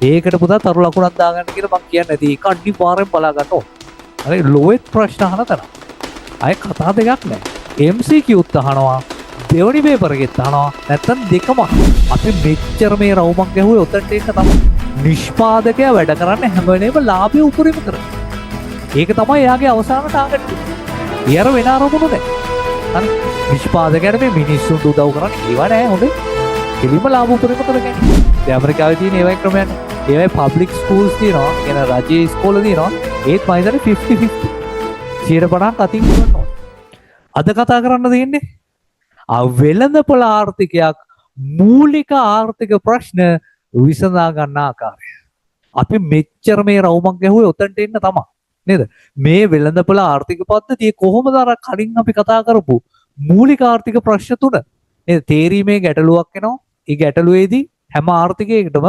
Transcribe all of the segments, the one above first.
ඒකට පුතා තරු ලකුණක් දාගන්න කියලා මම කියන්නේ නැති. ඒක අනිවාර්යෙන් බලා ගන්න ඕන. හරි ලෝවෙත් ප්‍රශ්න අහන තරම්. අය කතා දෙකක් නැහැ. MCQ උත් අහනවා. දෙවනි පේපර් එකෙත් අහනවා. නැත්තම් දෙකම. අපි මෙච්චර මේ රවුමක් ගැහුවේ උතන්ට එක තමයි. නිෂ්පාදකයා වැඩ කරන්නේ හැම වෙලේම ලාභය උපරිම කරනවා. ඒක තමයි එයාගේ අවසාන ටාගට් එක. ඊයර වෙන අරමුණු නැහැ. හරි නිෂ්පාදකයාට මේ මිනිස්සුන්ට උදව් කරන්නේ ඒව නෑ හොඳේ. කෙලිම ලාභ උපරිම කරගන්නේ. දැන් ඇමරිකාවේ තියෙන ඒවයි ක්‍රමයන්. ඒවයි පබ්ලික් ස්කූල්ස් තියෙනවා. කියන රජයේ ඉස්කෝල තියෙනවා. ඒත් මම හිතන්නේ 50-50. 150ක් අතින් ගන්න ඕනේ. අද කතා කරන්න තියෙන්නේ වෙළඳපොළ ආර්ථිකයක් මූලික ආර්ථික ප්‍රශ්න විසඳා ගන්න ආකාරය. අපි මෙච්චර මේ රවුමක් ගැහුවේ උතන්ට එන්න තමයි. නේද? මේ වෙළඳපොළ ආර්ථික පද්ධතිය කොහොමද අර කලින් අපි කතා කරපු මූලික ආර්ථික ප්‍රශ්න තුන නේද? තේරීමේ ගැටලුවක් එනවා. ඒ ගැටලුවේදී හැම ආර්ථිකයකටම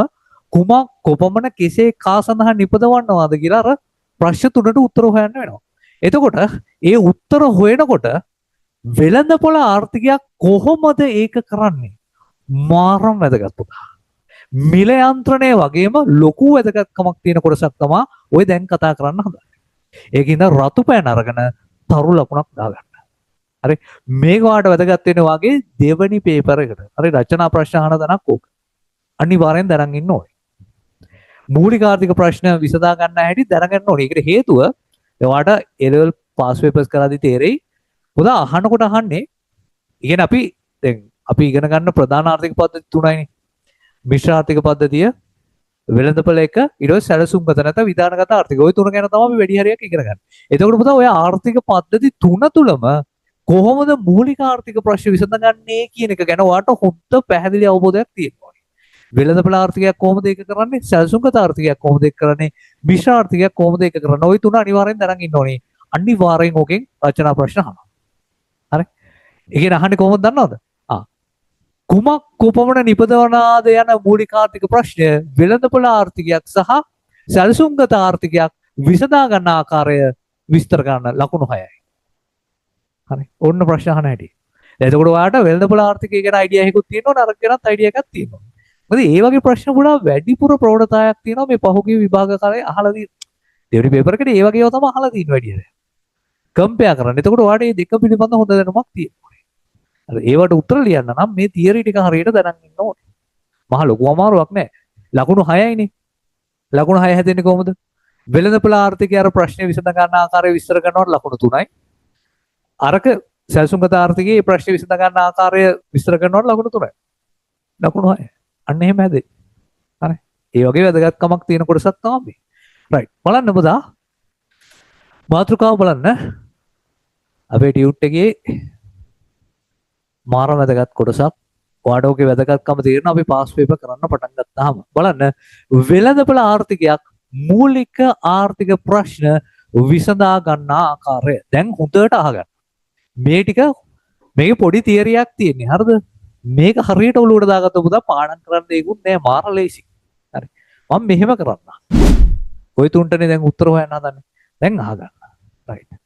කුමක් කොපමණ කෙසේ කා සඳහා නිපදවන්නවද කියලා අර ප්‍රශ්න තුනට උත්තර හොයන්න වෙනවා. එතකොට ඒ උත්තර හොයනකොට වෙළඳපොළ ආර්ථිකයක් කොහොමද ඒක කරන්නේ? මාරම් වැදගත් පුතා. මිල යන්ත්‍රණය වගේම ලොකු වැදගත්කමක් තියෙන කොටසක් තමයි ඔය දැන් කතා කරන්න හදන්නේ. ඒකින්ද රතු පෑන අරගෙන තරු ලකුණක් දාගන්න. හරි මේක වාට වැදගත් වෙන වගේ දෙවනි පේපර් එකට. හරි රචනා ප්‍රශ්න අහන දණක් ඕක. අනිවාර්යෙන් දැනන් ඉන්න ඕනේ. මූලික ආර්ථික ප්‍රශ්න විසඳා ගන්න හැටි දැනගන්න ඕනේ. ඒකට හේතුව එයාට A-level pass papers කරද්දී තේරෙයි. උදා අහනකොට අහන්නේ ඉගෙන අපි දැන් අපි ඉගෙන ගන්න ප්‍රධාන ආර්ථික පද්ධති තුනයිනේ. මිශ්‍ර ආර්ථික පද්ධතිය, වෙළඳපොළ එක, ඊට පස්සේ සැලසුම්ගත නැත්නම් විධානගත ආර්ථික. ওই තුන ගැන තමයි අපි වැඩි හරියක් ඉගෙන ගන්න. එතකොට පුතා ඔය ආර්ථික පද්ධති තුන තුලම කොහොමද මූලික ආර්ථික ප්‍රශ්න විසඳගන්නේ කියන එක ගැන ඔයාට හොඳ පැහැදිලි අවබෝධයක් තියෙන්න ඕනේ. වෙළඳපොළ ආර්ථිකයක් කොහොමද ඒක කරන්නේ? සැලසුම්ගත ආර්ථිකයක් කොහොමද ඒක කරන්නේ? මිශ්‍ර ආර්ථිකයක් කොහොමද ඒක කරන්නේ? ওই තුන අනිවාර්යෙන් දැනන් ඉන්න ඕනේ. අනිවාර්යෙන් ඕකෙන් රචනා ප්‍රශ්න අහනවා. හරි. ඒකෙන් අහන්නේ කොහොමද දන්නවද? කුමක් කොපමණ නිපදවනාද යන මූලික ආර්ථික ප්‍රශ්නය වෙළඳපොළ ආර්ථිකයක් සහ සැලසුම්ගත ආර්ථිකයක් විසඳා ගන්න ආකාරය විස්තර කරන ලකුණු 6යි. හරි. ඔන්න ප්‍රශ්න අහන හැටි. එතකොට ඔයාලට වෙළඳපොළ ආර්ථිකය ගැන අයිඩියා එකකුත් තියෙනවා නරක ගැනත් අයිඩියා එකක් තියෙනවා. මොකද මේ වගේ ප්‍රශ්න ගොඩාක් වැඩිපුර ප්‍රවණතාවයක් තියෙනවා මේ පහුගිය විභාග කාලේ අහලා තියෙන. දෙවෙනි පේපර් එකේ ඒ වගේව තමයි අහලා තියෙන වැඩියට. කම්පෙයාර් කරන්න. එතකොට ඔයාලට මේ දෙක පිළිබඳ හොඳ දැනුමක් තියෙනවා. ඒවට උත්තර ලියන්න නම් මේ තියරි ටික හරියට දැනන් ඉන්න ඕනේ. මහ ලොකු අමාරුවක් නෑ. ලකුණු 6යිනේ. ලකුණු 6 හැදෙන්නේ කොහොමද? වෙළඳපොළ ආර්ථිකය අර ප්‍රශ්නේ විසඳ ගන්න ආකාරය විස්තර කරනකොට ලකුණු 3යි. අරක සැලසුම්ගත ආර්ථිකයේ ප්‍රශ්නේ විසඳ ගන්න ආකාරය විස්තර කරනකොට ලකුණු 3යි. ලකුණු 6. අන්න එහෙම හැදෙයි. හරි. ඒ වගේ වැදගත්කමක් තියෙන කොටසක් තමයි මේ. රයිට්. බලන්න පුතා. මාතෘකාව බලන්න. අපේ ටියුට් එකේ මාර වැදගත් කොටසක්. ඔයාට ඔකේ වැදගත්කම තේරෙනවා අපි පාස් පේපර් කරන්න පටන් ගත්තාම. බලන්න වෙළඳපොළ ආර්ථිකයක් මූලික ආර්ථික ප්‍රශ්න විසඳා ගන්න ආකාරය. දැන් හොඳට අහගන්න. මේ ටික මේකේ පොඩි තියරියක් තියෙන්නේ. හරිද? මේක හරියට ඔලුවට දාගත්ත පුතා පාඩම් කරන්න දෙයක්වත් නෑ. මාර ලේසි. හරි. මම මෙහෙම කරන්න. ඔය තුන්ටනේ දැන් උත්තර හොයන්න හදන්නේ. දැන් අහගන්න. රයිට්.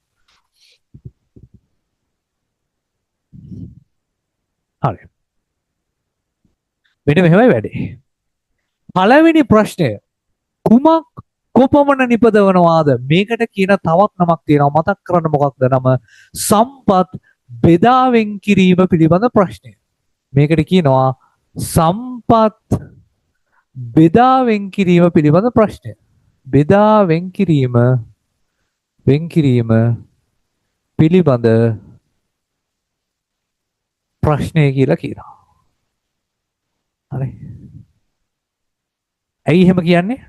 හරි. මෙන්න මෙහෙමයි වැඩේ. පළවෙනි ප්‍රශ්නය කුමක් කොපමණ නිපදවනවාද? මේකට කියන තවත් නමක් තියෙනවා. මතක් කරන්න මොකක්ද නම? සම්පත් බෙදා වෙන් කිරීම පිළිබඳ ප්‍රශ්නය. මේකට කියනවා සම්පත් බෙදා වෙන් කිරීම පිළිබඳ ප්‍රශ්නය. බෙදා වෙන් කිරීම පිළිබඳ ප්‍රශ්නය කියලා කියනවා. හරි. ඇයි එහෙම කියන්නේ?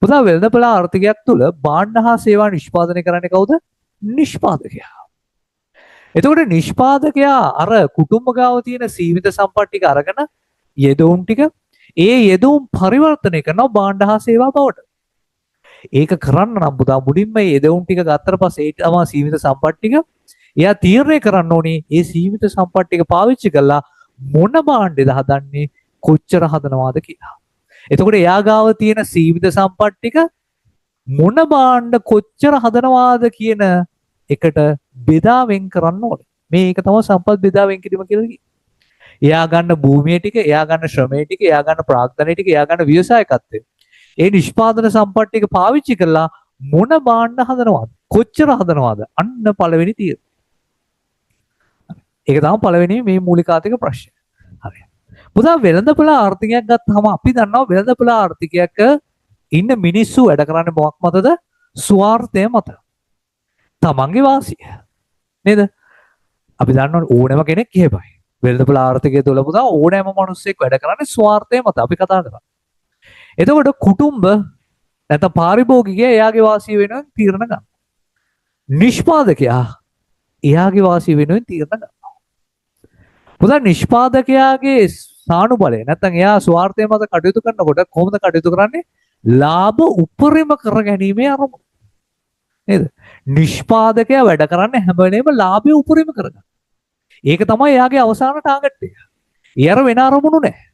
පුතා වෙළඳපොළ ආර්ථිකයක් තුළ භාණ්ඩ හා සේවා නිෂ්පාදනය කරන්නේ කවුද? නිෂ්පාදකයා. එතකොට නිෂ්පාදකයා අර කුටුම්බ ගාව තියෙන සීමිත සම්පත් ටික අරගෙන යෙදවුම් ටික ඒ යෙදවුම් පරිවර්තනය කරනවා භාණ්ඩ හා සේවා බවට. ඒක කරන්න නම් පුතා මුලින්ම මේ යෙදවුම් ටික ගත්තට පස්සේ ඒ තමයි සීමිත සම්පත් ටික එයා තීරණය කරන්න ඕනේ ඒ සීමිත සම්පත් ටික පාවිච්චි කරලා මොන භාණ්ඩෙද හදන්නේ කොච්චර හදනවාද කියලා. එතකොට එයා ගාව තියෙන සීමිත සම්පත් ටික මොන භාණ්ඩ කොච්චර හදනවාද කියන එකට බෙදා වෙන් කරන්න ඕනේ. මේක තමයි සම්පත් බෙදා වෙන් කිරීම කියලා කියන්නේ. එයා ගන්න භූමිය ටික, එයා ගන්න ශ්‍රමය ටික, එයා ගන්න ප්‍රාග්ධනය ටික, එයා ගන්න ව්‍යවසායකත්වය. ඒ නිෂ්පාදන සම්පත් ටික පාවිච්චි කරලා මොන භාණ්ඩ හදනවද? කොච්චර හදනවද? අන්න පළවෙනි තීර. ඒක තමයි පළවෙනි මේ මූලිකාර්ථික ප්‍රශ්නය. හරි. පුතා වෙළඳපොළ ආර්ථිකයක් ගත්තාම අපි දන්නවා වෙළඳපොළ ආර්ථිකයක ඉන්න මිනිස්සු වැඩ කරන්නේ මොකක් මතද? ස්වාර්ථය මත. තමන්ගේ වාසිය. නේද? අපි දන්නවා ඕනෑම කෙනෙක් එහෙමයි. වෙළඳපොළ ආර්ථිකය තුළ පුතා ඕනෑම මිනිස්සෙක් වැඩ කරන්නේ ස්වාර්ථය මත. අපි කතා කරා. එතකොට කුටුම්බ නැත්නම් පාරිභෝගිකයා එයාගේ වාසිය වෙනුවෙන් තීරණ ගන්නවා. නිෂ්පාදකයා එයාගේ වාසිය වෙනුවෙන් තීරණ ගන්නවා. පුතා නිෂ්පාදකයාගේ සානුබලය නැත්නම් එයා ස්වාර්ථය මත කටයුතු කරනකොට කොහොමද කටයුතු කරන්නේ? ලාභ උපරිම කර ගැනීමේ අරමුණ. නේද? නිෂ්පාදකයා වැඩ කරන්නේ හැම වෙලේම ලාභය උපරිම කරගන්න. ඒක තමයි එයාගේ අවසාන ටාගට් එක. ඒ අර වෙන අරමුණු නැහැ.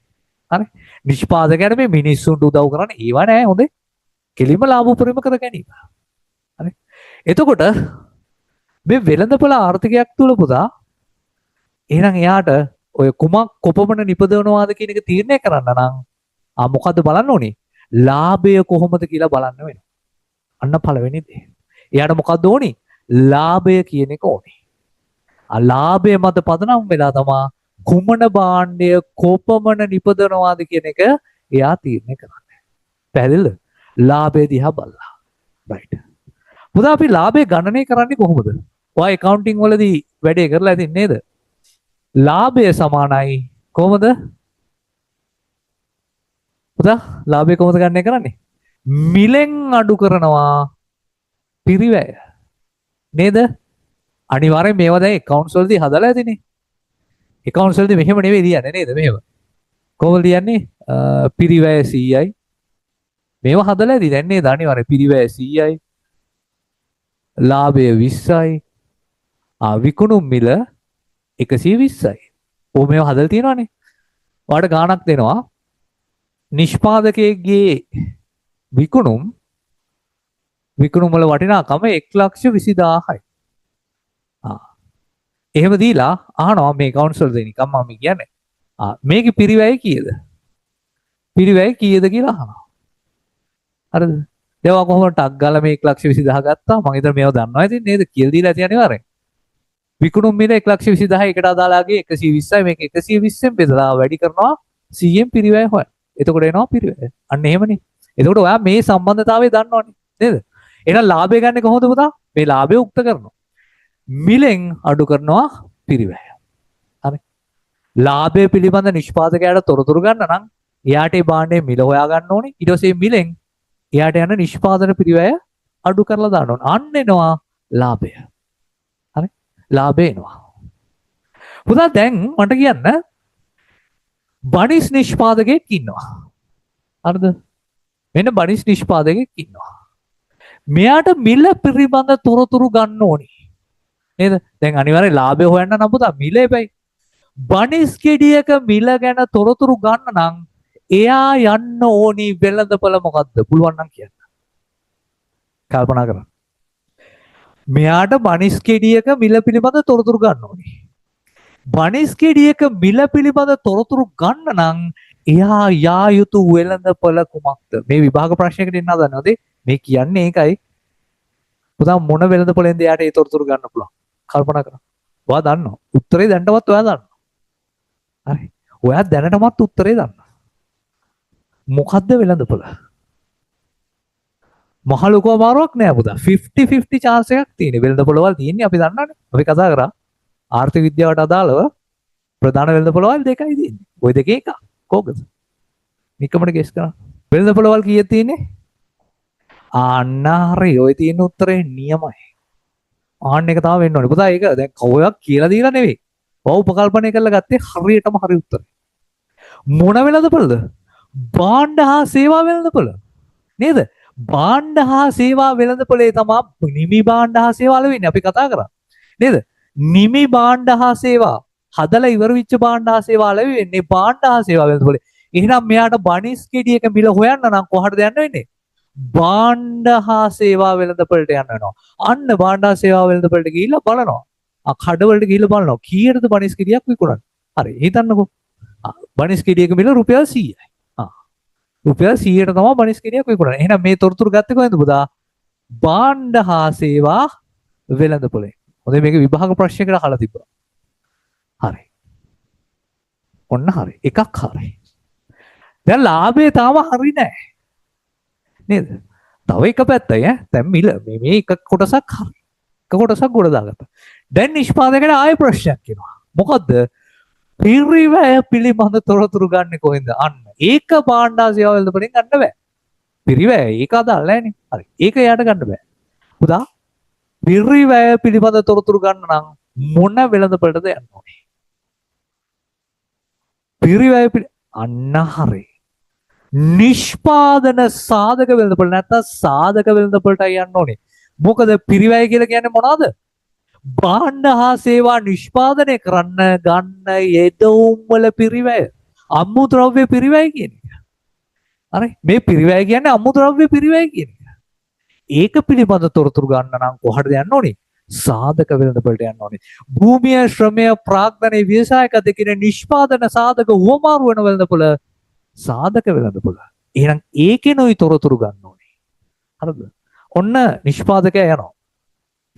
හරි? නිෂ්පාදකයාට මේ මිනිස්සුන්ට උදව් කරන්නේ ඒව නෑ හොඳේ. කෙලින්ම ලාභ උපරිම කර ගැනීම. හරි? එතකොට මේ වෙළඳපොළ ආර්ථිකයක් තුල පුතා එහෙනම් එයාට ඔය කුමක් කොපමණ නිපදවනවාද කියන එක තීරණය කරන්න නම් මොකද්ද බලන්න ඕනේ? ලාභය කොහොමද කියලා බලන්න වෙනවා. අන්න පළවෙනි දේ. එයාට මොකද්ද ඕනේ? ලාභය කියන එක ඕනේ. ලාභය මත පදනම් වෙලා තමයි කුමන භාණ්ඩය කොපමණ නිපදවනවාද කියන එක එයා තීරණය කරන්නේ. පැහැදිලිද? ලාභය දිහා බලලා. රයිට්. පුතා අපි ලාභය ගණනය කරන්නේ කොහොමද? ඔය accounting වලදී වැඩේ කරලා ඉතින් නේද? ලාභය සමානයි කොහොමද? පුතා ලාභය කොහොමද ගණනය කරන්නේ? මිලෙන් අඩු කරනවා පිරිවැය. නේද? අනිවාර්යෙන් මේවා දැන් accounts වලදී හදලා ඇතිනේ. accounts වලදී මෙහෙම නෙවෙයි ලියන්නේ නේද? මෙහෙම. කොහොමද ලියන්නේ? පිරිවැය 100යි. මේවා හදලා ඇති දැන් නේද? අනිවාර්යෙන් පිරිවැය 100යි. ලාභය 20යි. විකුණුම් මිල 120යි. ඕ මේවා හදලා තියෙනවානේ. ඔයාලට ගාණක් දෙනවා. නිෂ්පාදකයෙක්ගේ විකුණුම් වල වටිනාකම 1,20,000යි. එහෙම දීලා අහනවා මේ කවුන්සල් දෙනිකම් මම කියන්නේ. මේකේ පිරිවැය කීයද? පිරිවැය කීයද කියලා අහනවා. හරිද? ඒවා කොහොමද ටක් ගාලා මේ 1,20,000 ගත්තා. මම හිතන්නේ මේව දන්නවා ඉතින් නේද? කියලා දීලා ඇති අනිවාර්යෙන්. විකුණුම් මිල 1,20,000 එකට අදාළාගේ 120යි මේක 120ෙන් බෙදලා වැඩි කරනවා 100ෙන් පිරිවැය හොයන. එතකොට එනවා පිරිවැය. අන්න එහෙමනේ. එතකොට ඔයා මේ සම්බන්ධතාවය දන්නවනේ නේද? එහෙනම් ලාභය ගන්න කොහොමද පුතා? මේ ලාභය උක්ත කරනවා. මිලෙන් අඩු කරනවා පිරිවැය. හරි. ලාභය පිළිබඳ නිෂ්පාදකයාට තොරතුරු ගන්න නම් එයාට ඒ භාණ්ඩයේ මිල හොයා ගන්න ඕනේ. ඊට පස්සේ මිලෙන් එයාට යන නිෂ්පාදන පිරිවැය අඩු කරලා දාන්න ඕනේ. අන්න එනවා ලාභය. හරි. ලාභය එනවා. පුතා දැන් මට කියන්න බනිස් නිෂ්පාදකයෙක් ඉන්නවා. හරිද? මෙන්න බනිස් නිෂ්පාදකයෙක් ඉන්නවා. මෙයාට මිල පිළිබඳ තොරතුරු ගන්න ඕනේ. නේද? දැන් අනිවාර්යෙන් ලාභය හොයන්න නම් පුතා මිල එපයි. බනිස් ගෙඩියක මිල ගැන තොරතුරු ගන්න නම් එයා යන්න ඕනි වෙළඳපොළ මොකද්ද? පුළුවන් නම් කියන්න. කල්පනා කරන්න. මෙයාට බනිස් ගෙඩියක මිල පිළිබඳ තොරතුරු ගන්න ඕනි. බනිස් ගෙඩියක මිල පිළිබඳ තොරතුරු ගන්න නම් එයා යා යුතු වෙළඳපොළ කුමක්ද? මේ විභාග ප්‍රශ්නයකට එන්න හදනවද? මේ කියන්නේ ඒකයි. පුතා මොන වෙළඳපොළෙන්ද එයාට ඒ තොරතුරු ගන්න පුළුවන්? කල්පනා කරන්න. ඔයා දන්නවා. උත්තරේ දැනටමත් ඔයා දන්නවා. හරි. ඔයා දැනටමත් උත්තරේ දන්නවා. මොකද්ද වෙළඳපොළ? මහ ලොකු අමාරුවක් නෑ පුතා. 50-50 chance එකක් තියෙන. වෙළඳපොළවල් තියෙන්නේ අපි දන්නවනේ. අපි කතා කරා ආර්ථික විද්‍යාවට අදාළව ප්‍රධාන වෙළඳපොළවල් දෙකයි තියෙන්නේ. ওই දෙකේ එකක්. කෝකද? නිකමඩ ගෙස් කරන්න. වෙළඳපොළවල් කීයක් තියෙන්නේ? අන්න හරි. ඔය තියෙන උත්තරේ නියමයි. ආන්න එක තමයි වෙන්න ඕනේ. පුතා ඒක දැන් කවයක් කියලා දීලා නෙවෙයි. ඔව් උපකල්පනය කරලා ගත්තේ හරියටම හරි උත්තරේ. මොන වෙළඳපොළද? භාණ්ඩ හා සේවා වෙළඳපොළ. නේද? භාණ්ඩ හා සේවා වෙළඳපොළේ තමයි නිමි භාණ්ඩ හා සේවා වෙන්නේ. අපි කතා කරා. නේද? නිමි භාණ්ඩ හා සේවා හදලා ඉවර වෙච්ච භාණ්ඩ හා සේවා වෙන්නේ භාණ්ඩ හා සේවා වෙළඳපොළේ. එහෙනම් මෙයාට බනිස් ගෙඩියක මිල හොයන්න නම් කොහටද යන්න වෙන්නේ? භාණ්ඩ හා සේවා වෙළඳපොළට යන්න වෙනවා. අන්න භාණ්ඩ හා සේවා වෙළඳපොළට ගිහිල්ලා බලනවා. කඩවලට ගිහිල්ලා බලනවා. කීයටද බනිස් ගෙඩියක් විකුණන්නේ? හරි. හිතන්නකෝ. බනිස් ගෙඩියක මිල රුපියල් 100යි. රුපියල් 100ට තමයි බනිස් ගෙඩියක් විකුණන්නේ. එහෙනම් මේ තොරතුරු ගත්තේ කොහෙන්ද පුතා? භාණ්ඩ හා සේවා වෙළඳපොලේ. හොඳයි මේක විභාග ප්‍රශ්නයකට අහලා තිබ්බා. හරි. ඔන්න හරි. එකක් හරි. දැන් ලාභය තාම හරි නෑ. නේද? තව එක පැත්තයි ඈ. දැන් මිල මේ එක කොටසක් හරි. එක කොටසක් ගොඩ දාගත්තා. දැන් නිෂ්පාදකයට ආයෙ ප්‍රශ්නයක් එනවා. මොකද්ද? පිරිවැය පිළිබඳ තොරතුරු ගන්න කොහෙන්ද? අන්න. ඒක භාණ්ඩ සේවා වෙළඳපොලෙන් ගන්න බෑ. පිරිවැය ඒක අදාළ නෑනේ. හරි. ඒක එයාට ගන්න බෑ. පුතා පිරිවැය පිළිබඳ තොරතුරු ගන්න නම් මොන වෙළඳපොළටද යන්න ඕනේ? පිරිවැය අන්න හරි. නිෂ්පාදන සාධක වෙළඳපොළ නැත්නම් සාධක වෙළඳපොළටයි යන්න ඕනේ. මොකද පිරිවැය කියලා කියන්නේ මොනවද? භාණ්ඩ හා සේවා නිෂ්පාදනය කරන්න ගන්න යෙදවුම් වල පිරිවැය. අමුද්‍රව්‍ය පිරිවැය කියන එක. හරි. මේ පිරිවැය කියන්නේ අමුද්‍රව්‍ය පිරිවැය කියන එක. ඒක පිළිබඳ තොරතුරු ගන්න නම් කොහටද යන්න ඕනේ? සාධක වෙළඳපොළට යන්න ඕනේ. භූමිය, ශ්‍රමය, ප්‍රාග්ධනයේ ව්‍යවසායකත කියන නිෂ්පාදන සාධක උවමාරු වෙන වෙළඳපොළ සාධක වෙළඳපොළ. එහෙනම් ඒකෙනුයි තොරතුරු ගන්න ඕනේ. හරිද? ඔන්න නිෂ්පාදකයා යනවා.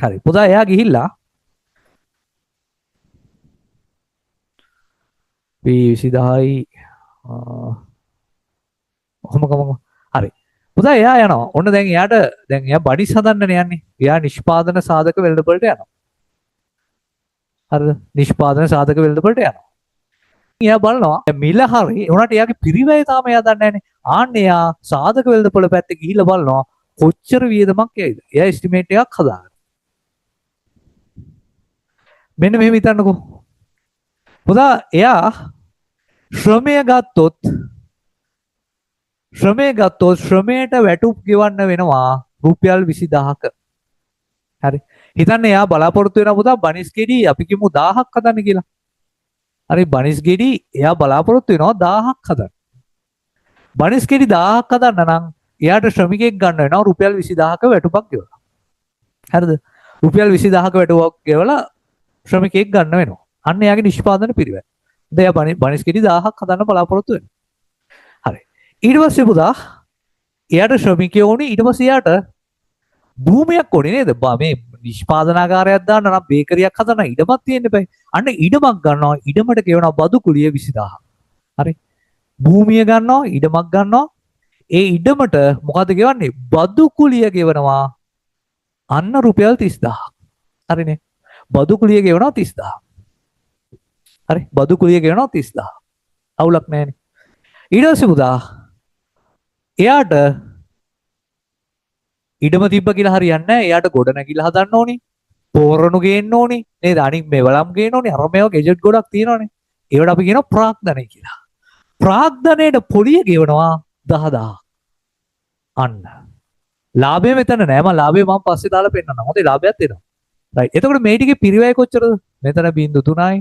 හරි. පුතා එයා ගිහිල්ලා P20000යි කොහොම හරි. පුතා එයා යනවා. ඔන්න දැන් එයා බඩිස් හදන්නනේ යන්නේ. එයා නිෂ්පාදන සාධක වෙළඳපොළට යනවා. හරිද? නිෂ්පාදන සාධක වෙළඳපොළට යනවා. එයා බලනවා මිල හරි උනාට එයාගේ පිරිවැය තාම එයා දන්නේ නැහැනේ. ආන්න එයා සාධක වෙළඳපොළ පැත්තේ ගිහිල්ලා බලනවා කොච්චර වියදමක් යයිද. එයා එස්ටිමේට් එකක් හදාගන්නවා. මෙන්න මෙහෙම හිතන්නකෝ. පුතා එයා ශ්‍රමය ගත්තොත් ශ්‍රමයට වැටුප් ගෙවන්න වෙනවා රුපියල් 20000ක. හරි. හිතන්න එයා බලාපොරොත්තු වෙන පුතා බනිස් ගෙඩි අපි කියමු 1000ක් හදන්න කියලා. හරි බනිස් ගෙඩි එයා බලාපොරොත්තු වෙනවා 1000ක් හදන්න. බනිස් ගෙඩි 1000ක් හදන්න නම් එයාට ශ්‍රමිකයෙක් ගන්න වෙනවා රුපියල් 20000ක වැටුපක් ගෙවලා. හරිද? රුපියල් 20000ක වැටුපක් ගෙවලා ශ්‍රමිකයෙක් ගන්න වෙනවා. අන්න එයාගේ නිෂ්පාදන පිරිවැය. දැන් එයා බනිස් ගෙඩි 1000ක් හදන්න බලාපොරොත්තු වෙනවා. හරි. ඊට පස්සේ පුතා එයාට ශ්‍රමිකයෝ ඕනේ. ඊට පස්සේ එයාට භූමියක් ඕනේ නේද? මේ නිෂ්පාදනාගාරයක් දාන්න නම් බේකරියක් හදන්න ඉඩමක් තියෙන්න බෑ. අන්න ඉඩමක් ගන්නවා. ඉඩමට ගෙවනවා බදු කුලිය 20000. හරි. භූමිය ගන්නවා, ඉඩමක් ගන්නවා. ඒ ඉඩමට මොකද ගෙවන්නේ? බදු කුලිය ගෙවනවා. අන්න රුපියල් 30000. හරිනේ. බදු කුලිය ගෙවනවා 30000. හරි. බදු කුලිය ගෙවනවා 30000. අවුලක් නැහැනේ. ඊට පස්සේ පුතා එයාට ඉඩම තිබ්බ කියලා හරියන්නේ නැහැ. එයාට ගොඩනැගිල්ල හදන්න ඕනේ. පෝරණු ගේන්න ඕනේ. නේද? අනිත් මෙවලම් ගේන්න ඕනේ. අර මේවා ගෙජට් ගොඩක් තියෙනවානේ. ඒවට අපි කියනවා ප්‍රාග්ධනය කියලා. ප්‍රාග්ධනයේට පොලිය ගෙවනවා 10000. අන්න. ලාභය මෙතන නෑ. මම ලාභය පස්සේ දාලා පෙන්නන්නම්. හොඳයි ලාභයත් එනවා. රයිට්. එතකොට මේ ටිකේ පිරිවැය කොච්චරද? මෙතන 0.3යි.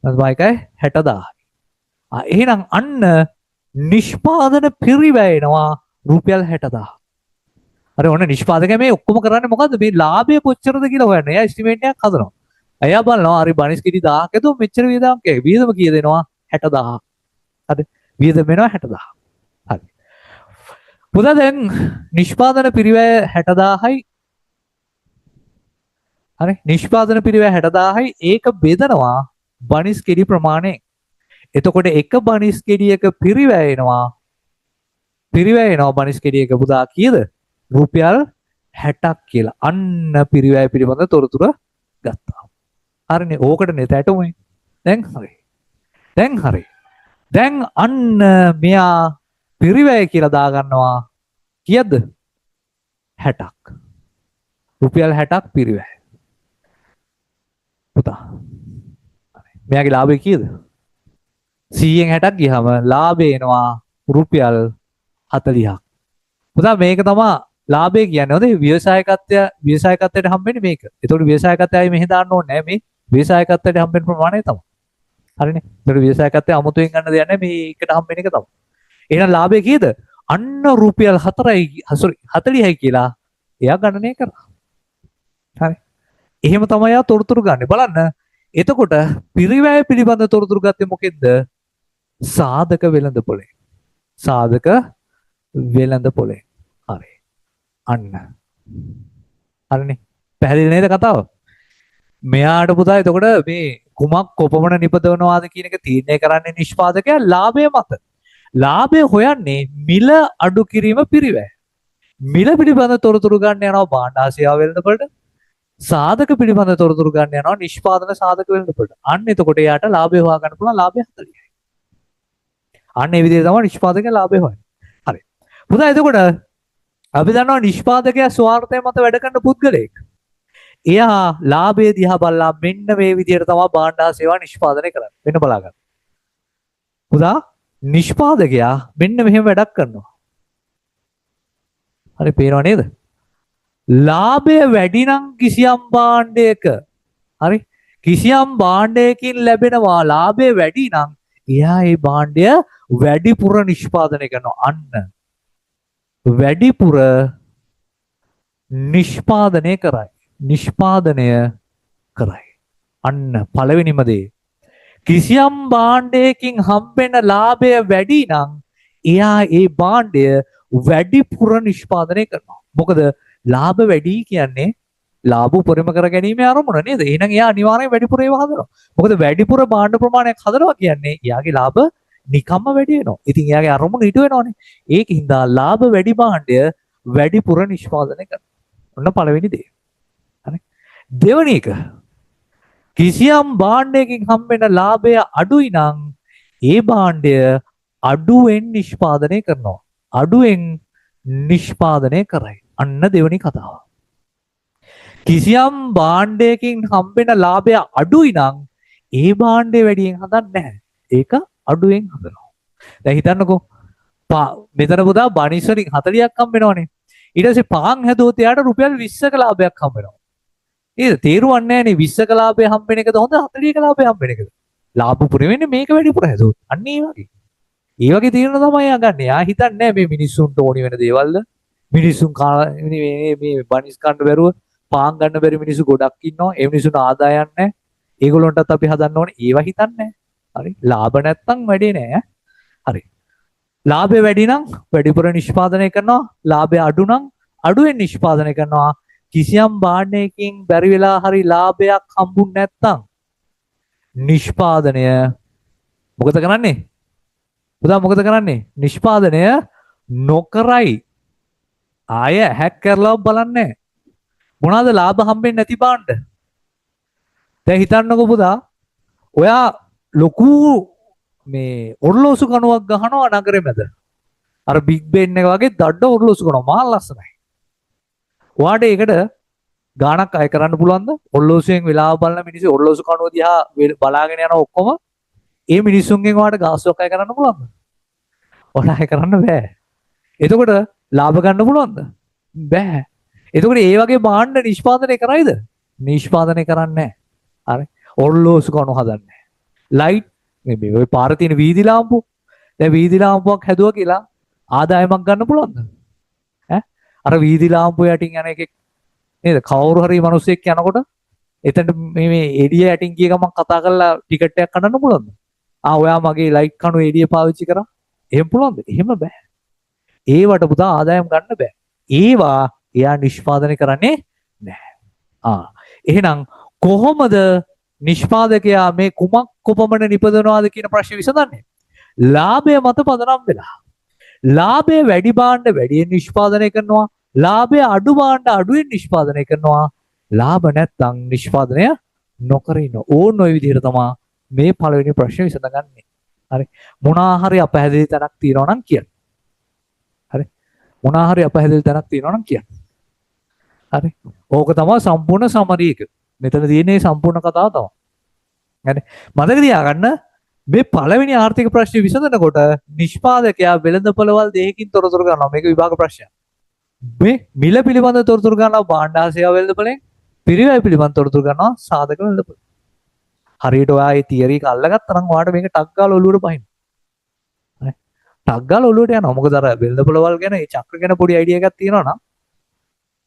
මයිකයි 60000යි. එහෙනම් අන්න නිෂ්පාදන පිරිවැය එනවා රුපියල් 60000. හරි ඔන්න නිෂ්පාදකයා මේ ඔක්කොම කරන්නේ මොකද්ද? මේ ලාභය කොච්චරද කියලා හොයන්න. එයා එස්ටිමේට් එකක් හදනවා. එයා බලනවා හරි බනිස් කිඩි 1000ක් එතකොට මෙච්චර වියදමක් වියදම කීයද එනවා 60000. හරි වියදම වෙනවා 60000. හරි. පුතා දැන් නිෂ්පාදන පිරිවැය 60000යි. හරි නිෂ්පාදන පිරිවැය 60000යි. ඒක බෙදනවා බනිස් කිඩි ප්‍රමාණයෙන්. එතකොට එක බනිස් ගෙඩියක පිරිවැය එනවා බනිස් ගෙඩියක පුතා කීයද? රුපියල් 60ක් කියලා. අන්න පිරිවැය පිළිබඳ තොරතුරු ගත්තා. හරිනේ. ඕකටනේ තැටුමේ. දැන් හරි. දැන් අන්න මෙයා පිරිවැය කියලා දාගන්නවා කීයද? 60ක්. රුපියල් 60ක් පිරිවැය. පුතා. මෙයාගේ ලාභය කීයද? 100න් 60ක් ගියාම ලාභය එනවා රුපියල් 40ක්. පුතා මේක තමයි ලාභය කියන්නේ. හොඳේ ව්‍යවසායකත්වයට හම්බෙන්නේ මේක. ඒතකොට ව්‍යවසායකත්වයයි මෙහෙ දාන්න ඕනේ නැහැ. මේ ව්‍යවසායකත්වයට හම්බෙන ප්‍රමාණය තමයි. හරිනේ. ඒතකොට ව්‍යවසායකත්වයේ අමුතුවෙන් ගන්න දෙයක් නැහැ. මේකට හම්බෙන එක තමයි. එහෙනම් ලාභය කීයද? අන්න රුපියල් 40යි කියලා එයා ගණනය කරා. හරි. එහෙම තමයි එයා තොරතුරු ගන්න. බලන්න. එතකොට පිරිවැය පිළිබඳ තොරතුරු ගත්තේ මොකෙන්ද? සාධක වෙළඳපොලේ. සාධක වෙළඳ පොලේ. හරි. අන්න. හරිනේ. පැහැදිලි නේද කතාව? මෙයාට පුතා එතකොට මේ කුමක් කොපමණ නිපදවනවාද කියන එක තීරණය කරන්නේ නිෂ්පාදකයා ලාභය මත. ලාභය හොයන්නේ මිල අඩු කිරීම පිරිවැය. මිල පිළිබඳ තොරතුරු ගන්න යනවා භාණ්ඩ සේවා වෙළඳපොළට. සාධක පිළිබඳ තොරතුරු ගන්න යනවා නිෂ්පාදන සාධක වෙළඳපොළට. අන්න එතකොට එයාට ලාභය හොයා ගන්න පුළුවන් ලාභය 40යි. අන්න ඒ විදිහට තමයි නිෂ්පාදකයා ලාභය හොයන්නේ. හරි. පුතා එතකොට අපි දන්නවා නිෂ්පාදකයා ස්වාර්ථය මත වැඩ කරන පුද්ගලයෙක්. එයා ලාභය දිහා බලලා මෙන්න මේ විදිහට තමයි භාණ්ඩ සේවා නිෂ්පාදනය කරන්නේ. මෙන්න බලා ගන්න. පුතා නිෂ්පාදකයා මෙන්න මෙහෙම වැඩක් කරනවා. හරි පේනව නේද? ලාභය වැඩි නම් කිසියම් භාණ්ඩයක හරි කිසියම් භාණ්ඩයකින් ලැබෙනවා ලාභය වැඩි නම් එයා ඒ භාණ්ඩය වැඩිපුර නිෂ්පාදනය කරනවා. අන්න වැඩිපුර නිෂ්පාදනය කරයි. නිෂ්පාදනය කරයි. අන්න පළවෙනිම දේ. කිසියම් භාණ්ඩයකින් හම්බෙන ලාභය වැඩි නම් එයා ඒ භාණ්ඩය වැඩිපුර නිෂ්පාදනය කරනවා. මොකද ලාභ වැඩි කියන්නේ ලාභ උපරිම කර ගැනීම අරමුණ නේද? එහෙනම් එයා අනිවාර්යෙන් වැඩිපුර ඒවා හදනවා. මොකද වැඩිපුර භාණ්ඩ ප්‍රමාණයක් හදනවා කියන්නේ එයාගේ ලාභ නිකම්ම වැඩි වෙනවා. ඉතින් එයාගේ අරමුණ ඊට වෙනවනේ. ඒකින්ද ලාභ වැඩි භාණ්ඩය වැඩිපුර නිෂ්පාදනය කරනවා. ඔන්න පළවෙනි දේ. හරි. දෙවෙනි එක. කිසියම් භාණ්ඩයකින් හම්බෙන ලාභය අඩුයි නම් ඒ භාණ්ඩය අඩුවෙන් නිෂ්පාදනය කරනවා. අඩුවෙන් නිෂ්පාදනය කරයි. අන්න දෙවෙනි කතාව. කිසියම් භාණ්ඩයකින් හම්බෙන ලාභය අඩුයි නම් ඒ භාණ්ඩය වැඩියෙන් හදන්නේ නැහැ. ඒක අඩුවෙන් හදනවා. දැන් හිතන්නකෝ මෙතන පුතා බනිස් වලින් 40ක් හම්බෙනවනේ. ඊට පස්සේ පාන් හැදුවොත් එයාට රුපියල් 20ක ලාභයක් හම්බ වෙනවා. නේද? තේරුවන්නේ නැහැනේ 20ක ලාභය හම්බෙන එකද හොඳ 40ක ලාභය හම්බෙන එකද? ලාභ පුරේ වෙන්නේ මේක වැඩිපුර හැදුවොත්. අන්න ඒ වගේ. ඒ වගේ තීරණ තමයි යා ගන්න. යා හිතන්නේ නැහැ මේ මිනිස්සුන්ට ඕනි වෙන දේවල්ද? මිනිස්සුන් මේ බනිස් කන්න බැරුව පාන් ගන්න බැරි මිනිස්සු ගොඩක් ඉන්නවා. ඒ මිනිස්සුන්ට ආදායම් නැහැ. ඒගොල්ලන්ටත් අපි හදන්න ඕනේ. ඒවා හිතන්නේ නැහැ. හරි. ලාභ නැත්තම් වැඩේ නැහැ. හරි. ලාභය වැඩි නම් වැඩිපුර නිෂ්පාදනය කරනවා. ලාභය අඩු නම් අඩුවෙන් නිෂ්පාදනය කරනවා. කිසියම් භාණ්ඩයකින් බැරි වෙලා හරි ලාභයක් හම්බුනේ නැත්තම් නිෂ්පාදනය මොකද කරන්නේ? පුතා මොකද කරන්නේ? නිෂ්පාදනය නොකරයි. ආය හැක් කරලා බලන්නේ. මොනවාද ලාභ හම්බෙන්නේ නැති භාණ්ඩ? දැන් හිතන්නකෝ පුතා ඔයා ලොකු මේ ඔරලෝසු කණුවක් ගහනවා නගරෙ මැද. අර බිග් බෙන් එක වගේ දඩ ඔරලෝසු කණුව මහා ලස්සනයි. ඔයාට ඒකට ගාණක් අය කරන්න පුළුවන්ද? ඔරලෝසුවෙන් වෙලාව බලන මිනිස්සු ඔරලෝසු කණුව දිහා බලාගෙන යන ඔක්කොම ඒ මිනිස්සුන්ගෙන් ඔයාට ගාස්තුවක් අය කරන්න පුළුවන්ද? ඔයාට අය කරන්න බෑ. එතකොට ලාභ ගන්න පුළුවන්ද? බෑ. එතකොට ඒ වගේ භාණ්ඩ නිෂ්පාදනය කරයිද? නිෂ්පාදනය කරන්නේ නැහැ. හරි. ඔරලෝසු කණුව හදන්නේ. ලයිට් මේ ඔය පාරේ තියෙන වීදි ලාම්පු. දැන් වීදි ලාම්පුවක් හැදුවා කියලා ආදායමක් ගන්න පුළුවන්ද? ඈ අර වීදි ලාම්පුව යටින් යන එකෙක් නේද? කවුරු හරි මිනිස්සෙක් යනකොට එතනට මේ එළිය යටින් ගිය ගමන් කතා කරලා ටිකට් එකක් ගන්න පුළුවන්ද? ඔයා මගේ ලයිට් කණුව එළිය පාවිච්චි කරා. එහෙම පුළුවන්ද? එහෙම බෑ. ඒවට පුතා ආදායම් ගන්න බෑ. ඒවා එයා නිෂ්පාදනය කරන්නේ නැහැ. එහෙනම් කොහොමද නිෂ්පාදකයා මේ කුමක් කොපමණ නිපදවනවාද කියන ප්‍රශ්නේ විසඳන්නේ? ලාභය මත පදනම් වෙලා. ලාභය වැඩි භාණ්ඩ වැඩියෙන් නිෂ්පාදනය කරනවා. ලාභය අඩු භාණ්ඩ අඩුවෙන් නිෂ්පාදනය කරනවා. ලාභ නැත්නම් නිෂ්පාදනය නොකර ඉන්න. ඕන ඔය විදිහට තමයි මේ පළවෙනි ප්‍රශ්නේ විසඳගන්නේ. හරි. මොනවා හරි අපහැදිලි තැනක් තියෙනවා නම් කියන්න. හරි. මොනවා හරි අපහැදිලි තැනක් තියෙනවා නම් කියන්න. හරි. ඕක තමයි සම්පූර්ණ සමරි එක. මෙතන තියෙන්නේ සම්පූර්ණ කතාව තමයි. හරි. මතක තියාගන්න මේ පළවෙනි ආර්ථික ප්‍රශ්නේ විසඳනකොට නිෂ්පාදකයා වෙළඳපොළවල් දෙකකින් තොරතුරු ගන්නවා. මේක විභාග ප්‍රශ්නයක්. මේ මිල පිළිබඳ තොරතුරු ගන්නවා භාණ්ඩ සේවා වෙළඳපොළෙන්. පිරිවැය පිළිබඳ තොරතුරු ගන්නවා සාධක වෙළඳපොළ. හරියට ඔයා මේ තියරි එක අල්ලගත්තා නම් ඔයාට මේක ටක් ගාලා ඔලුවට පහින්න. හරි. ටක් ගාලා ඔලුවට යනවා. මොකද අර වෙළඳපොළවල් ගැන මේ චක්‍ර ගැන පොඩි අයිඩියා එකක් තියෙනවා නම්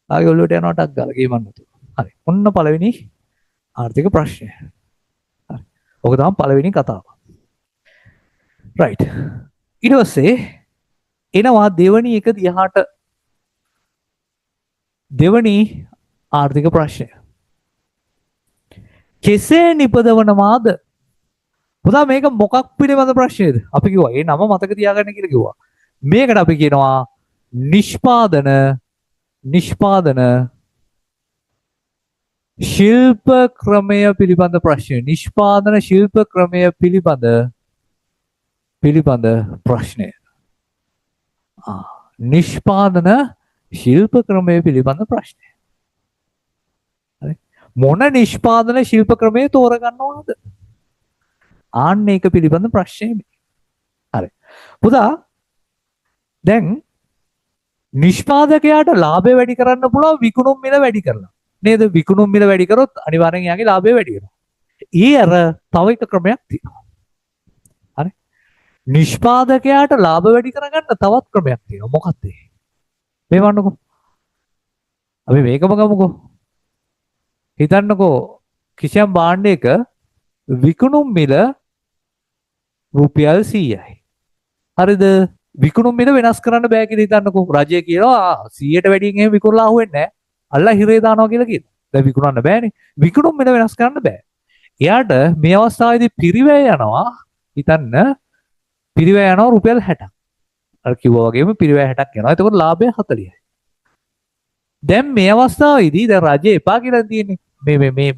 ආගේ ඔලුවට යනවා ටක් ගාලා ගේමන්නතු. හරි. ඔන්න පළවෙනි ආර්ථික ප්‍රශ්නය. හරි. ඔක තමයි පළවෙනි කතාව. right. ඊට පස්සේ එනවා දෙවනි එක දිහාට දෙවනි ආර්ථික ප්‍රශ්නය. කෙසේ නිපදවනවාද? පුතා මේක මොකක් පිළිබඳ ප්‍රශ්නයද? අපි කිව්වා ඒ නම මතක තියාගන්න කියලා කිව්වා. මේකට අපි කියනවා නිෂ්පාදන ශිල්ප ක්‍රමය පිළිබඳ ප්‍රශ්නය. නිෂ්පාදන ශිල්ප ක්‍රමය පිළිබඳ ප්‍රශ්නය. නිෂ්පාදන ශිල්ප ක්‍රමය පිළිබඳ ප්‍රශ්නය. මොන නිෂ්පාදන ශිල්ප ක්‍රමය තෝරගන්නවද? ආන්න ඒක පිළිබඳ ප්‍රශ්නය. හරි. පුතා දැන් නිෂ්පාදකයාට ලාභය වැඩි කරන්න පුළුවන් විකුණුම් මිල වැඩි කරලා. නේද? විකුණුම් මිල වැඩි කරොත් අනිවාර්යෙන් එයාගේ ලාභය වැඩි වෙනවා. තව එක ක්‍රමයක් තියෙනවා. හරි. නිෂ්පාදකයාට ලාභ වැඩි කරගන්න තවත් ක්‍රමයක් තියෙනවා. මොකක්ද ඒ? මේ වන්නකෝ. අපි මේකම ගමුකෝ. හිතන්නකෝ කිසියම් භාණ්ඩයක විකුණුම් මිල රුපියල් 100යි. හරිද? විකුණුම් මිල වෙනස් කරන්න බෑ කියලා හිතන්නකෝ. රජය කියනවා 100ට වැඩියෙන් එහෙම විකුණලා අහුවෙන්නේ නැහැ. අල්ලා හිරේ දානවා කියලා කියනවා. දැන් විකුණන්න බෑනේ. විකුණුම් මිල වෙනස් කරන්න බෑ. එයාට මේ අවස්ථාවේදී පිරිවැය යනවා. හිතන්න පිරිවැය යනවා රුපියල් 60ක්. අර කිව්වා වගේම පිරිවැය 60ක් යනවා. එතකොට ලාභය 40යි. දැන් මේ අවස්ථාවේදී දැන් රජය එපා කියලා තියෙන්නේ.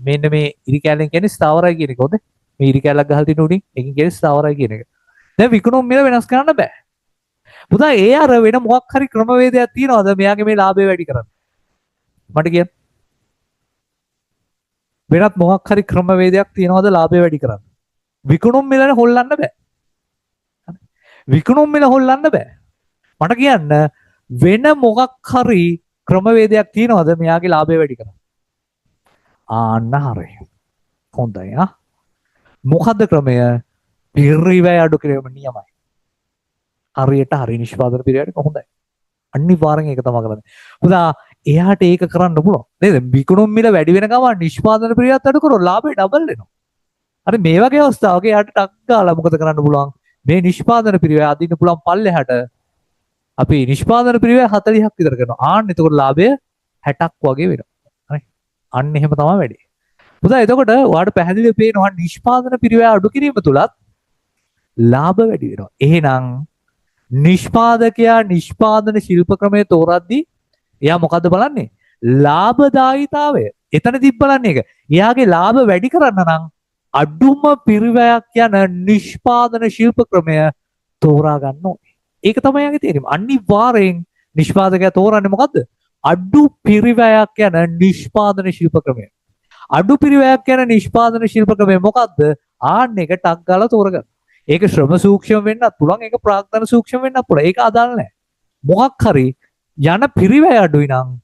මෙන්න මේ ඉරි කැලෙන් කියන්නේ ස්ථාවරයි කියන එක. හොඳ. මේ ඉරි කැලක් ගහලා තියෙන උඩින් එකකින් කියන්නේ ස්ථාවරයි කියන එක. දැන් විකුණුම් මිල වෙනස් කරන්න බෑ. පුතා ඒ අර වෙන මොකක් හරි ක්‍රමවේදයක් තියනවාද මෙයාගේ මේ ලාභය වැඩි කරන්න? මට කියන්න. වෙනත් මොකක් හරි ක්‍රමවේදයක් තියනවාද ලාභය වැඩි කරන්න? විකුණුම් මිලනේ හොල්ලන්න බෑ. විකුණුම් මිල හොල්ලන්න බෑ. මට කියන්න වෙන මොකක් හරි ක්‍රමවේදයක් තියනවාද මෙයාගේ ලාභය වැඩි කරන්න? ආන්න හරි. හොඳයි ආ. මොකද්ද ක්‍රමය? පිරිවැය අඩු කිරීම නියමයි. හරියට හරි නිෂ්පාදන පිරිවැය කොහොමදයි? අනිවාර්යෙන් ඒක තමයි කරන්නේ. පුතා එයාට ඒක කරන්න පුළුවන්. නේද? විකුණුම් මිල වැඩි වෙන ගමන් නිෂ්පාදන පිරිවැයත් අඩු කරොත් ලාභය ඩබල් වෙනවා. හරි මේ වගේ අවස්ථාවක එයාට ටක් ගාලා මොකද කරන්න පුළුවන්? මේ නිෂ්පාදන පිරිවැය අදින්න පුළුවන් පල්ලෙහාට අපි නිෂ්පාදන පිරිවැය 40ක් විතර කරනවා. ආන්න එතකොට ලාභය 60ක් වගේ වෙනවා. හරි. අන්න එහෙම තමයි වැඩි. පුතා එතකොට ඔයාලට පැහැදිලිව පේනවා නිෂ්පාදන පිරිවැය අඩු කිරීම තුලත් ලාභ වැඩි වෙනවා. එහෙනම් නිෂ්පාදකයා නිෂ්පාදන ශිල්ප ක්‍රමය තෝරද්දී එයා මොකද්ද බලන්නේ? ලාභදායීතාවය. එතනදී බලන්නේ ඒක. එයාගේ ලාභ වැඩි කරන්න නම් අඩුම පිරිවැයක් යන නිෂ්පාදන ශිල්ප ක්‍රමය තෝරා ගන්න ඕනේ. ඒක තමයි යාගේ තේරීම. අනිවාර්යෙන් නිෂ්පාදකයා තෝරන්නේ මොකද්ද? අඩු පිරිවැයක් යන නිෂ්පාදන ශිල්ප ක්‍රමය. අඩු පිරිවැයක් යන නිෂ්පාදන ශිල්ප ක්‍රමය මොකද්ද? ආන්න එක ටක් ගාලා තෝරගන්න. ඒක ශ්‍රම සූක්ෂම වෙන්නත් පුළුවන්, ඒක ප්‍රාග්ධන සූක්ෂම වෙන්නත් පුළුවන්. ඒක අදාළ නැහැ. මොකක් හරි යන පිරිවැය අඩුයි නම්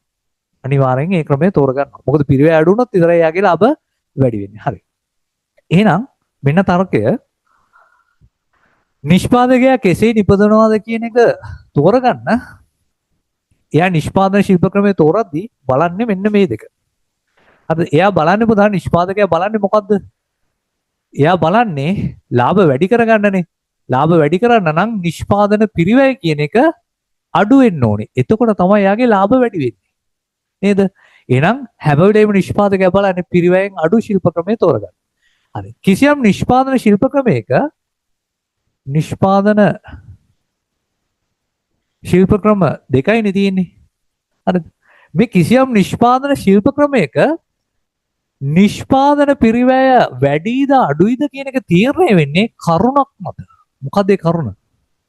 අනිවාර්යෙන් ඒ ක්‍රමය තෝරගන්න. මොකද පිරිවැය අඩු වුණොත් ඉතරයි යාගේ ලාභ වැඩි වෙන්නේ. හරි. එහෙනම් මෙන්න තර්කය නිෂ්පාදකයා කෙසේ නිපදවනවාද කියන එක තෝරගන්න. එයා නිෂ්පාදන ශිල්ප ක්‍රමය තෝරද්දී බලන්නේ මෙන්න මේ දෙක. හරිද? එයා බලන්නේ මොකද? නිෂ්පාදකයා බලන්නේ මොකද්ද? එයා බලන්නේ ලාභ වැඩි කරගන්නනේ. ලාභ වැඩි කරන්න නම් නිෂ්පාදන පිරිවැය කියන එක අඩු වෙන්න ඕනේ. එතකොට තමයි එයාගේ ලාභ වැඩි වෙන්නේ. නේද? එහෙනම් හැම වෙලේම නිෂ්පාදකයා බලන්නේ පිරිවැයෙන් අඩු ශිල්ප ක්‍රමය තෝරගන්න. හරි. කිසියම් නිෂ්පාදන ශිල්ප ක්‍රමයක නිෂ්පාදන ශිල්ප ක්‍රම දෙකයිනේ තියෙන්නේ. හරිද? මේ කිසියම් නිෂ්පාදන ශිල්ප ක්‍රමයක නිෂ්පාදන පිරිවැය වැඩිද අඩුයිද කියන එක තීරණය වෙන්නේ කරුණක් මත. මොකද ඒ කරුණ?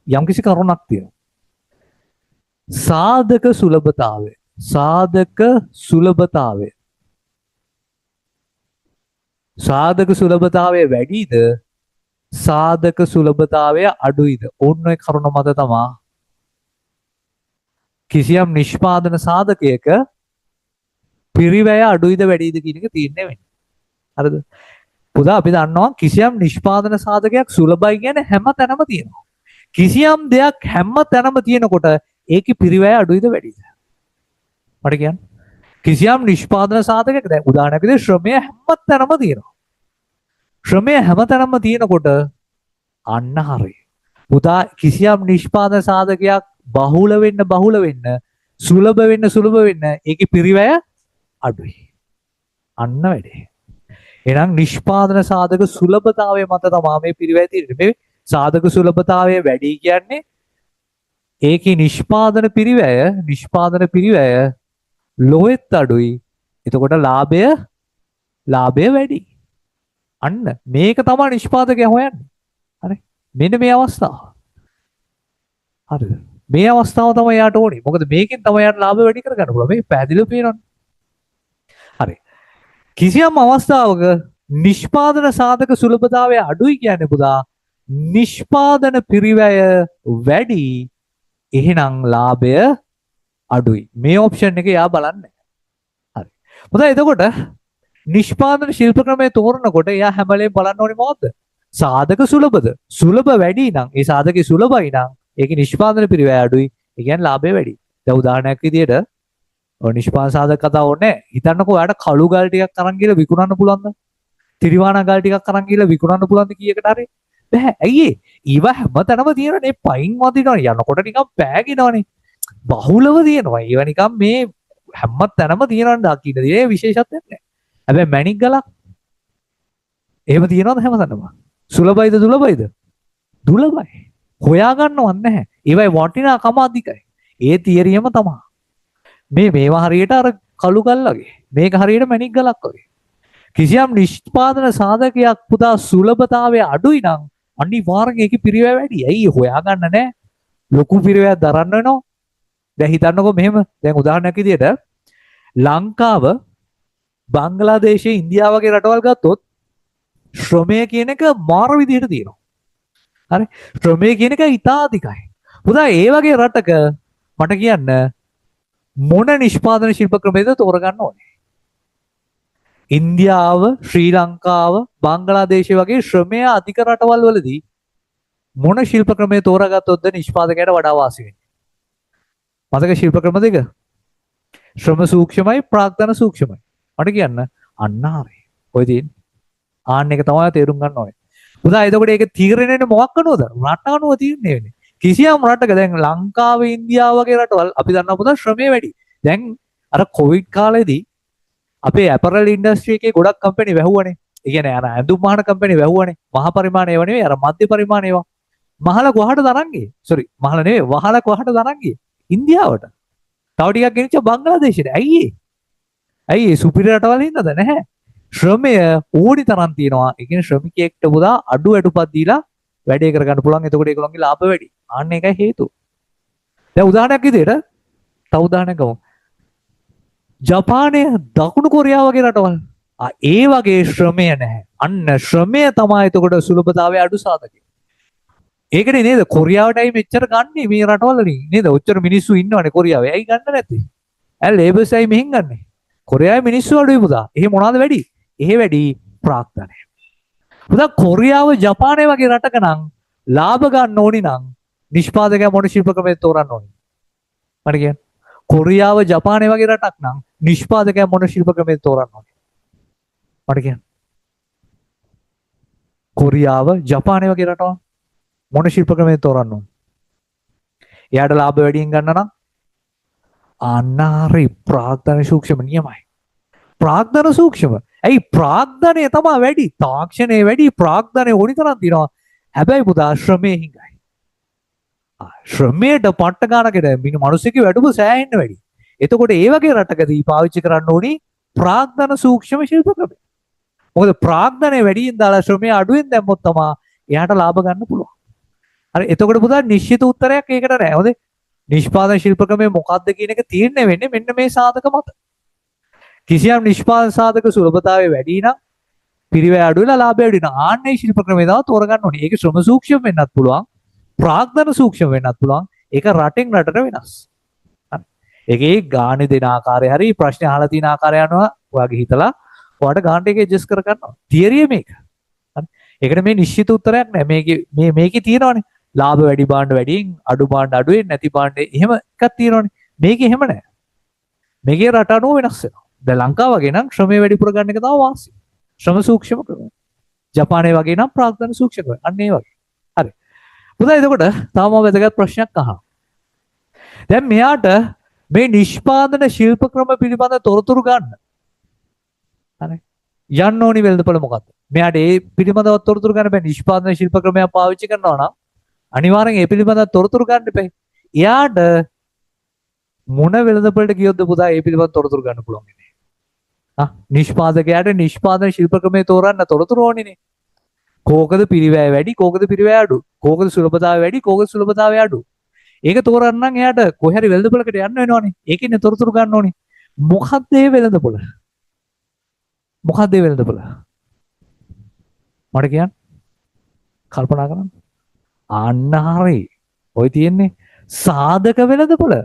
යම්කිසි කරුණක් තියෙනවා. සාධක සුලභතාවය. සාධක සුලභතාවය. සාධක සුලභතාවය වැඩිද? සාධක සුලභතාවය අඩුයිද? ඕන්න ඔය කරුණ මත තමයි කිසියම් නිෂ්පාදන සාධකයක පිරිවැය අඩුයිද වැඩිද කියන එක තීරණය වෙන්නේ. හරිද? පුතා අපි දන්නවා කිසියම් නිෂ්පාදන සාධකයක් සුලභයි කියන්නේ හැම තැනම තියෙනවා. කිසියම් දෙයක් හැම තැනම තියෙනකොට ඒකේ පිරිවැය අඩුයිද වැඩිද? මට කියන්න. කිසියම් නිෂ්පාදන සාධකයක දැන් උදාහරණයක් විදිහට ශ්‍රමය හැම තැනම තියෙනවා. ශ්‍රමය හැම තැනම තියෙනකොට අන්න හරියි. පුතා කිසියම් නිෂ්පාදන සාධකයක් බහුල වෙන්න සුලභ වෙන්න ඒකේ පිරිවැය අඩුයි. අන්න වැඩේ. එහෙනම් නිෂ්පාදන සාධක සුලභතාවය මත තමයි මේ පිරිවැය තියෙන්නේ. මේ සාධක සුලභතාවය වැඩි කියන්නේ ඒකේ නිෂ්පාදන පිරිවැය ලොවෙත් අඩුයි. එතකොට ලාභය වැඩි. අන්න මේක තමයි නිෂ්පාදකයා හොයන්නේ. හරි. මෙන්න මේ අවස්ථාව. හරිද? මේ අවස්ථාව තමයි යාට ඕනේ. මොකද මේකෙන් තමයි යාට ලාභ වැඩි කරගන්න පුළුවන්. මේ පැහැදිලිව පේනවනේ. හරි. කිසියම් අවස්ථාවක නිෂ්පාදන සාධක සුලභතාවය අඩුයි කියන්නේ පුතා නිෂ්පාදන පිරිවැය වැඩි එහෙනම් ලාභය අඩුයි. මේ ඔප්ෂන් එක යා බලන්නේ. හරි. පුතා එතකොට නිෂ්පාදන ශිල්ප ක්‍රමයේ තෝරනකොට එයා හැම වෙලේම බලන්න ඕනේ මොකද්ද? සාධක සුලභද? සුලභ වැඩි නම් ඒ සාධකේ සුලභයි නම් ඒකේ නිෂ්පාදන පිරිවැය අඩුයි. ඒ කියන්නේ ලාභය වැඩි. දැන් උදාහරණයක් විදියට ඔය නිෂ්පාදන සාධක කතාව ඕනේ. හිතන්නකෝ ඔයාලට කළු ගල් ටිකක් අරන් ගිහලා විකුණන්න පුළුවන්ද? තිරිවානා ගල් ටිකක් අරන් ගිහලා විකුණන්න පුළුවන්ද කීයකට හරි? බෑ. ඇයි ඒ? ඊව හැමතැනම තියෙනනේ. පයින් වදිනවනේ. යනකොට නිකන් පෑගෙනවනේ. බහුලව තියෙනවා. ඒව නිකන් මේ හැමතැනම තියෙනවනේ දකින්න. ඒ විශේෂත්වයක් නෑ. හැබැයි මැණික් ගලක් එහෙම තියෙනවද හැමතැනම? සුලභයිද දුලභයිද? දුලභයි. හොයාගන්නවත් නැහැ. ඒවයි වටිනාකම අධිකයි. ඒ තියරියම තමයි. මේවා හරියට අර කළු ගල් වගේ. මේක හරියට මැණික් ගලක් වගේ. කිසියම් නිෂ්පාදන සාධකයක් පුතා සුලභතාවය අඩුයි නම් අනිවාර්යෙන් ඒකේ පිරිවැය වැඩි. ඇයි හොයාගන්න නැහැ? ලොකු පිරිවැයක් දරන්න වෙනවා. දැන් හිතන්නකෝ මෙහෙම. දැන් උදාහරණයක් විදියට ලංකාව බංග්ලාදේශය ඉන්දියාව වගේ රටවල් ගත්තොත් ශ්‍රමය කියන එක මාර විදිහට තියෙනවා. හරි. ශ්‍රමය කියන එක ඉතා අධිකයි. පුතා ඒ වගේ රටක මට කියන්න මොන නිෂ්පාදන ශිල්ප ක්‍රමයකද තෝරගන්න ඕනේ? ඉන්දියාව, ශ්‍රී ලංකාව, බංග්ලාදේශය වගේ ශ්‍රමය අධික රටවල් වලදී මොන ශිල්ප ක්‍රමය තෝරාගත්තොත්ද නිෂ්පාදකයාට වඩා වාසි වෙන්නේ? මතක ශිල්ප ක්‍රම දෙක. ශ්‍රම සූක්ෂමයි, ප්‍රාග්ධන සූක්ෂමයි. මට කියන්න අන්න හරියි. ඔය තියෙන්නේ. ආන්න එක තමයි තේරුම් ගන්න ඕනේ. උදා එතකොට ඒක තීරණය වෙන්නේ මොකක් අනුවද? රට අනුව තීරණය වෙන්නේ. කිසියම් රටක දැන් ලංකාව, ඉන්දියාව වගේ රටවල් අපි දන්නවා පුතා ශ්‍රමය වැඩි. දැන් අර කොවිඩ් කාලේදී අපේ ඇපරල් ඉන්ඩස්ට්‍රි එකේ ගොඩක් කම්පැනි වැහුවනේ. ඒ කියන්නේ අර ඇඳුම් මහන කම්පැනි වැහුවනේ. මහා පරිමාණ ඒවා නෙවෙයි අර මධ්‍ය පරිමාණ ඒවා. මහල කොහට තරන් ගියේ? සෝරි මහල නෙවෙයි වහල කොහට තරන් ගියේ? ඉන්දියාවට. තව ටිකක් ගෙනිච්ච බංග්ලාදේශයට. ඇයි ඒ? ඇයි ඒ සුපිරි රටවල් හින්දාද? නැහැ. ශ්‍රමය ඕනි තරම් තියෙනවා. ඒ කියන්නේ ශ්‍රමිකයෙක්ට පුදා අඩු අඩුපත් දීලා වැඩේ කරගන්න පුළුවන්. එතකොට ඒගොල්ලන්ගේ ලාභ වැඩි. අන්න ඒකයි හේතුව. දැන් උදාහරණයක් විදියට තව උදාහරණයක් ගමු. ජපානය, දකුණු කොරියාව වගේ රටවල්. ඒ වගේ ශ්‍රමය නැහැ. අන්න ශ්‍රමය තමයි එතකොට සුලභතාවයේ අඩු සාධකය. ඒකනේ නේද කොරියාවටයි මෙච්චර ගන්නේ මේ රටවල නේද? ඔච්චර මිනිස්සු ඉන්නවනේ කොරියාවේ. ඇයි ගන්න නැත්තේ? ලේබර්ස් ඇයි මෙහෙන් ගන්නේ? කොරියාවේ මිනිස්සු අඩුයි පුතා. එහෙ මොනවාද වැඩි? එහෙ වැඩි ප්‍රාග්ධනය. පුතා කොරියාව, ජපානය වගේ රටක නම් ලාභ ගන්න ඕනි නම් නිෂ්පාදකයා මොන ශිල්ප ක්‍රමයක තෝරන්න ඕනි? මට කියන්න. කොරියාව, ජපානය වගේ රටක් නම් නිෂ්පාදකයා මොන ශිල්ප ක්‍රමයක තෝරන්න ඕනි? මට කියන්න. කොරියාව, ජපානය වගේ රටවල් මොන ශිල්ප ක්‍රමයක තෝරන්න ඕනි? එයාට ලාභ වැඩියෙන් ගන්න නම් අනාරි ප්‍රාග්ධන සූක්ෂම නියමයි. ප්‍රාග්ධන සූක්ෂම. ඇයි ප්‍රාග්ධනය තමයි වැඩි. තාක්ෂණය වැඩි, ප්‍රාග්ධනය ඕනි තරම් තියෙනවා. හැබැයි පුතා ශ්‍රමයේ හිඟයි. ශ්‍රමයට පට්ට ගන්නකද මිනිස්සුගේ වැඩම සෑහෙන්න වැඩි. එතකොට ඒ වගේ රටකදී පාවිච්චි කරන්න ඕනි ප්‍රාග්ධන සූක්ෂම ශිල්ප ක්‍රම. මොකද ප්‍රාග්ධනය වැඩියෙන් දාලා ශ්‍රමය අඩුවෙන් දැම්මොත් තමයි එයාට ලාභ ගන්න පුළුවන්. හරි එතකොට පුතා නිශ්චිත උත්තරයක් ඒකට නැහැ. හොඳේ. නිෂ්පාදන ශිල්ප ක්‍රමය මොකක්ද කියන එක තීරණය වෙන්නේ මෙන්න මේ සාධක මත. කිසියම් නිෂ්පාදන සාධක සුලභතාවය වැඩි නම් පිරිවැය අඩු වෙලා ලාභය වැඩි නම් ආන්නේ ශිල්ප ක්‍රමය තමයි තෝරගන්න ඕනේ. ඒක ශ්‍රම සූක්ෂම වෙන්නත් පුළුවන්. ප්‍රාග්ධන සූක්ෂම වෙන්නත් පුළුවන්. ඒක රටෙන් රටට වෙනස්. හරි. ඒකේ ගානේ දෙන ආකාරය හරි ප්‍රශ්න අහලා තියෙන ආකාරය අනුව ඔයාගේ හිතලා ඔයාට ගානට එක ඇඩ්ජස්ට් කර ගන්නවා. තියරිය මේක. හරි. ඒකට මේ නිශ්චිත උත්තරයක් නැහැ. මේකේ තියෙනවනේ. ලාභ වැඩි බාණ්ඩ වැඩියෙන් අඩු බාණ්ඩ අඩුවෙන් නැති බාණ්ඩ එහෙම එකක් තියෙනවනේ. මේකේ එහෙම නැහැ. මේකේ රට අනුව වෙනස් වෙනවා. දැන් ලංකාව වගේ නම් ශ්‍රමයේ වැඩිපුර ගන්න එක තමයි වාසි. ශ්‍රම සූක්ෂම ක්‍රමය. ජපානයේ වගේ නම් ප්‍රාග්ධන සූක්ෂම ක්‍රමය. අන්න ඒ වගේ. හරි. පුතා එතකොට තාම වැදගත් ප්‍රශ්නයක් අහනවා. දැන් මෙයාට මේ නිෂ්පාදන ශිල්ප ක්‍රම පිළිබඳ තොරතුරු ගන්න. හරි. යන්න ඕනි වෙළඳපොළ මොකද්ද? මෙයාට ඒ පිළිබඳව තොරතුරු ගන්න බෑ. නිෂ්පාදන ශිල්ප ක්‍රමයක් පාවිච්චි කරනවා නම් අනිවාර්යෙන් ඒ පිළිබඳව තොරතුරු ගන්න බෑ. එයාට මොන වෙළඳපොළට ගියොත්ද පුතා ඒ පිළිබඳව තොරතුරු ගන්න පුළුවන් ඉන්නේ? නිෂ්පාදකයාට නිෂ්පාදන ශිල්ප ක්‍රමයේ තෝරන්න තොරතුරු ඕනිනේ. කෝකද පිරිවැය වැඩි, කෝකද පිරිවැය අඩු, කෝකද සුලභතාවය වැඩි, කෝකද සුලභතාවය අඩු. ඒක තෝරන්න නම් එයාට කොහේ හරි වෙළඳපොළකට යන්න වෙනවනේ. ඒකෙන්නේ තොරතුරු ගන්න ඕනේ. මොකක්ද මේ වෙළඳපොළ? මොකක්ද මේ වෙළඳපොළ? මට කියන්න. කල්පනා කරන්න. අන්න හරි. ඔය තියෙන්නේ සාධක වෙළඳපොළ.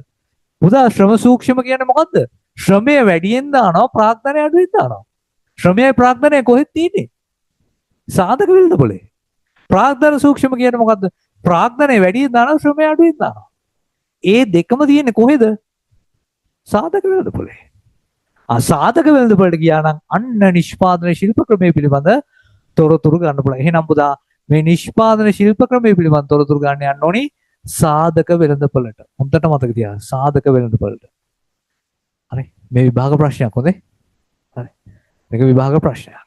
උදා ශ්‍රම සූක්ෂම කියන්නේ මොකද්ද? ශ්‍රමය වැඩියෙන් දානවා, ප්‍රාග්ධනය අඩුවෙන් දානවා. ශ්‍රමයයි ප්‍රාග්ධනය කොහෙද තියෙන්නේ? සාධක වෙළඳපොළේ. ප්‍රාග්ධන සූක්ෂම කියන්නේ මොකද්ද? ප්‍රාග්ධනය වැඩියෙන් දානවා, ශ්‍රමය අඩුවෙන් දානවා. ඒ දෙකම තියෙන්නේ කොහෙද? සාධක වෙළඳපොළේ. අසාධක වෙළඳපොළට ගියා නම් අන්න නිෂ්පාදන ශිල්ප ක්‍රමයේ පිළිබඳ තොරතුරු ගන්න පුළුවන්. එහෙනම් පුතා මේ නිෂ්පාදන ශිල්ප ක්‍රමයේ පිළිබඳ තොරතුරු ගන්න යන්න ඕනි සාධක වෙළඳපොළට. හොඳට මතක තියාගන්න. සාධක වෙළඳපොළට. හරි. මේ විභාග ප්‍රශ්නයක් හොඳේ. හරි. මේක විභාග ප්‍රශ්නයක්.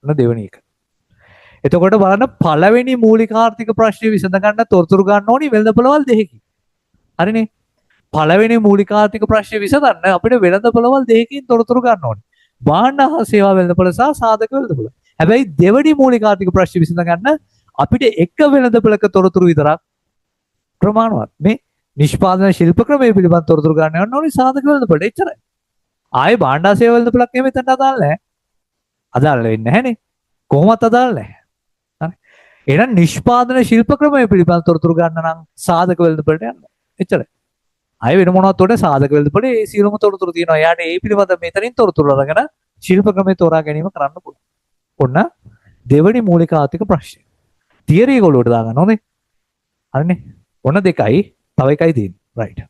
ඔන්න දෙවෙනි එක. එතකොට බලන්න පළවෙනි මූලික ආර්ථික ප්‍රශ්නේ විසඳ ගන්න තොරතුරු ගන්න ඕනි වෙළඳපොළවල් දෙකකින්. හරිනේ. පළවෙනි මූලික ආර්ථික ප්‍රශ්නේ විසඳන්න අපිට වෙළඳපොළවල් දෙකකින් තොරතුරු ගන්න ඕනි. භාණ්ඩ හා සේවා වෙළඳපොළ සහ සාධක වෙළඳපොළ. හැබැයි දෙවෙනි මූලික ආර්ථික ප්‍රශ්නේ විසඳ ගන්න අපිට එක වෙළඳපොළක තොරතුරු විතරක් ප්‍රමාණවත්. මේ නිෂ්පාදන ශිල්ප ක්‍රමයේ පිළිබඳ තොරතුරු ගන්න යන්න ඕනි සාධක වෙළඳපොළට. එච්චරයි. ආයේ භාණ්ඩ හා සේවා වෙළඳපොළක් එහෙම එතනට අදාළ නැහැ. අදාළ වෙන්නේ නැහනේ. කොහොමවත් අදාළ නැහැ. හරි. එහෙනම් නිෂ්පාදන ශිල්ප ක්‍රමයේ පිළිබඳ තොරතුරු ගන්න නම් සාධක වෙළඳපොළට යන්න. එච්චරයි. අය වෙන මොනවත් උඩ සාධක වෙළඳපොළේ ඒ සියලුම තොරතුරු තියෙනවා. එයාට ඒ පිළිබඳ මෙතනින් තොරතුරු අරගෙන ශිල්ප ක්‍රමයේ තෝරා ගැනීම කරන්න පුළුවන්. ඔන්න දෙවෙනි මූලික ආර්ථික ප්‍රශ්නය. තියරි එක ඔලුවට දාගන්න ඕනේ. හරිනේ. ඔන්න දෙකයි, තව එකයි තියෙන්නේ. රයිට්.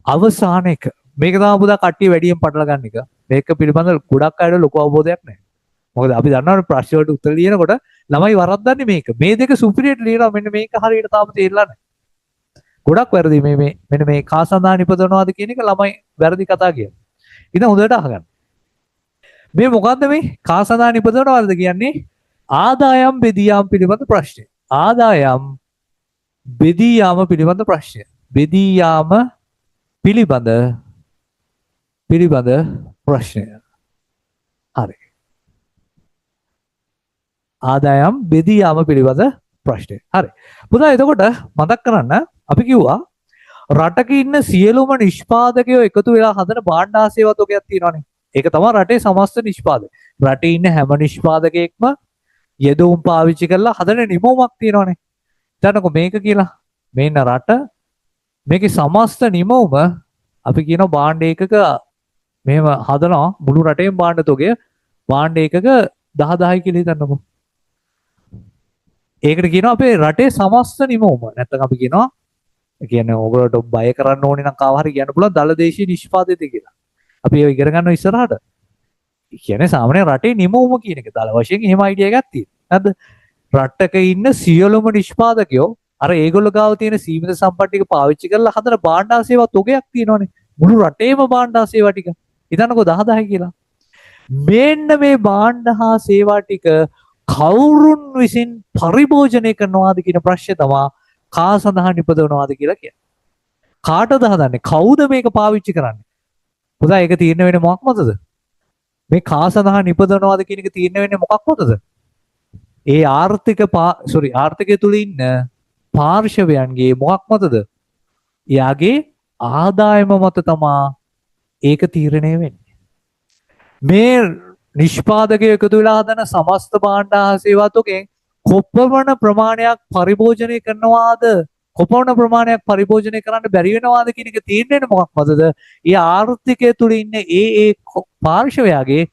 අවසාන එක. මේක තමයි පුතා කට්ටිය වැඩියෙන් පටල ගන්න එක. මේක පිළිබඳ ගොඩක් අයට ලොකු අවබෝධයක් නැහැ. මොකද අපි දන්නවනේ ප්‍රශ්න වලට උත්තර ලියනකොට ළමයි වරද්දන්නේ මේක. මේ දෙක සුපිරියට ලියනවා. මෙන්න මේක හරියට තාම තේරෙලා නැහැ. ගොඩක් වැරදි මේ මෙන්න මේ කා සඳහා නිපදවනවාද කියන එක ළමයි වැරදි කතා කියනවා. ඉතින් හොඳට අහගන්න. මේ මොකද්ද මේ කා සඳහා නිපදවනවාද කියන්නේ? ආදායම් බෙදියාම් පිළිබඳ ප්‍රශ්නය. ආදායම් බෙදියාම පිළිබඳ ප්‍රශ්නය. බෙදියාම පිළිබඳ ප්‍රශ්නය. හරි. ආදායම් බෙදියාම පිළිබඳ ප්‍රශ්නය. හරි. පුතා එතකොට මතක් කරන්න අපි කිව්වා රටක ඉන්න සියලුම නිෂ්පාදකයෝ එකතු වෙලා හදන භාණ්ඩ හා සේවා තොගයක් තියෙනවානේ. ඒක තමයි රටේ සමස්ත නිෂ්පාදක. රටේ ඉන්න හැම නිෂ්පාදකයෙක්ම යෙදවුම් පාවිච්චි කරලා හදන නිමවුමක් තියෙනවානේ. හිතන්නකෝ මේක කියලා. මේන්න රට මේකේ සමස්ත නිමවුම අපි කියන භාණ්ඩ ඒකක මෙහෙම හදනවා මුළු රටේම භාණ්ඩ තොගය භාණ්ඩ ඒකක 10,000යි කියලා හිතන්නකෝ. ඒකට කියනවා අපේ රටේ සමස්ත නිමවුම. නැත්නම් අපි කියනවා කියන්නේ ඕගොල්ලෝට බය කරන්න ඕනේ නම් කාව හරි කියන්න පුළුවන් දල දේශීය නිෂ්පාදිත කියලා. අපි ඒක ඉගෙන ගන්නවා ඉස්සරහට. කියන්නේ සාමාන්‍ය රටේ නිමවුම කියන එක දල වශයෙන් එහෙම අයිඩියා එකක් තියෙනවා. නැද්ද? රටක ඉන්න සියලුම නිෂ්පාදකයෝ අර ඒගොල්ලෝ ගාව තියෙන සීමිත සම්පත් ටික පාවිච්චි කරලා හදන භාණ්ඩ හා සේවා තොගයක් තියෙනවානේ. මුළු රටේම භාණ්ඩ හා සේවා ටික. හිතන්නකෝ 10,000 කියලා. මෙන්න මේ භාණ්ඩ හා සේවා ටික කවුරුන් විසින් පරිභෝජනය කරනවාද කියන ප්‍රශ්නේ තමයි කා සඳහා නිපදවනවාද කියලා කියන්නේ. කාටද හදන්නේ? කවුද මේක පාවිච්චි කරන්නේ? පුතා ඒක තීරණය වෙන්නේ මොකක් මතද? මේ කා සඳහා නිපදවනවාද කියන එක තීරණය වෙන්නේ මොකක් මතද? ඒ ආර්ථිකය තුල ඉන්න පාර්ශවයන්ගේ මොකක් මතද? එයාගේ ආදායම මත තමයි ඒක තීරණය වෙන්නේ. මේ නිෂ්පාදකයෝ එකතු වෙලා හදන සමස්ත භාණ්ඩ හා සේවා තොගෙන් කොපමණ ප්‍රමාණයක් පරිභෝජනය කරනවාද කොපමණ ප්‍රමාණයක් පරිභෝජනය කරන්න බැරි වෙනවාද කියන එක තීරණය මොකක් මතද? ඒ ආර්ථිකය තුල ඉන්න ඒ පාර්ශවයාගේ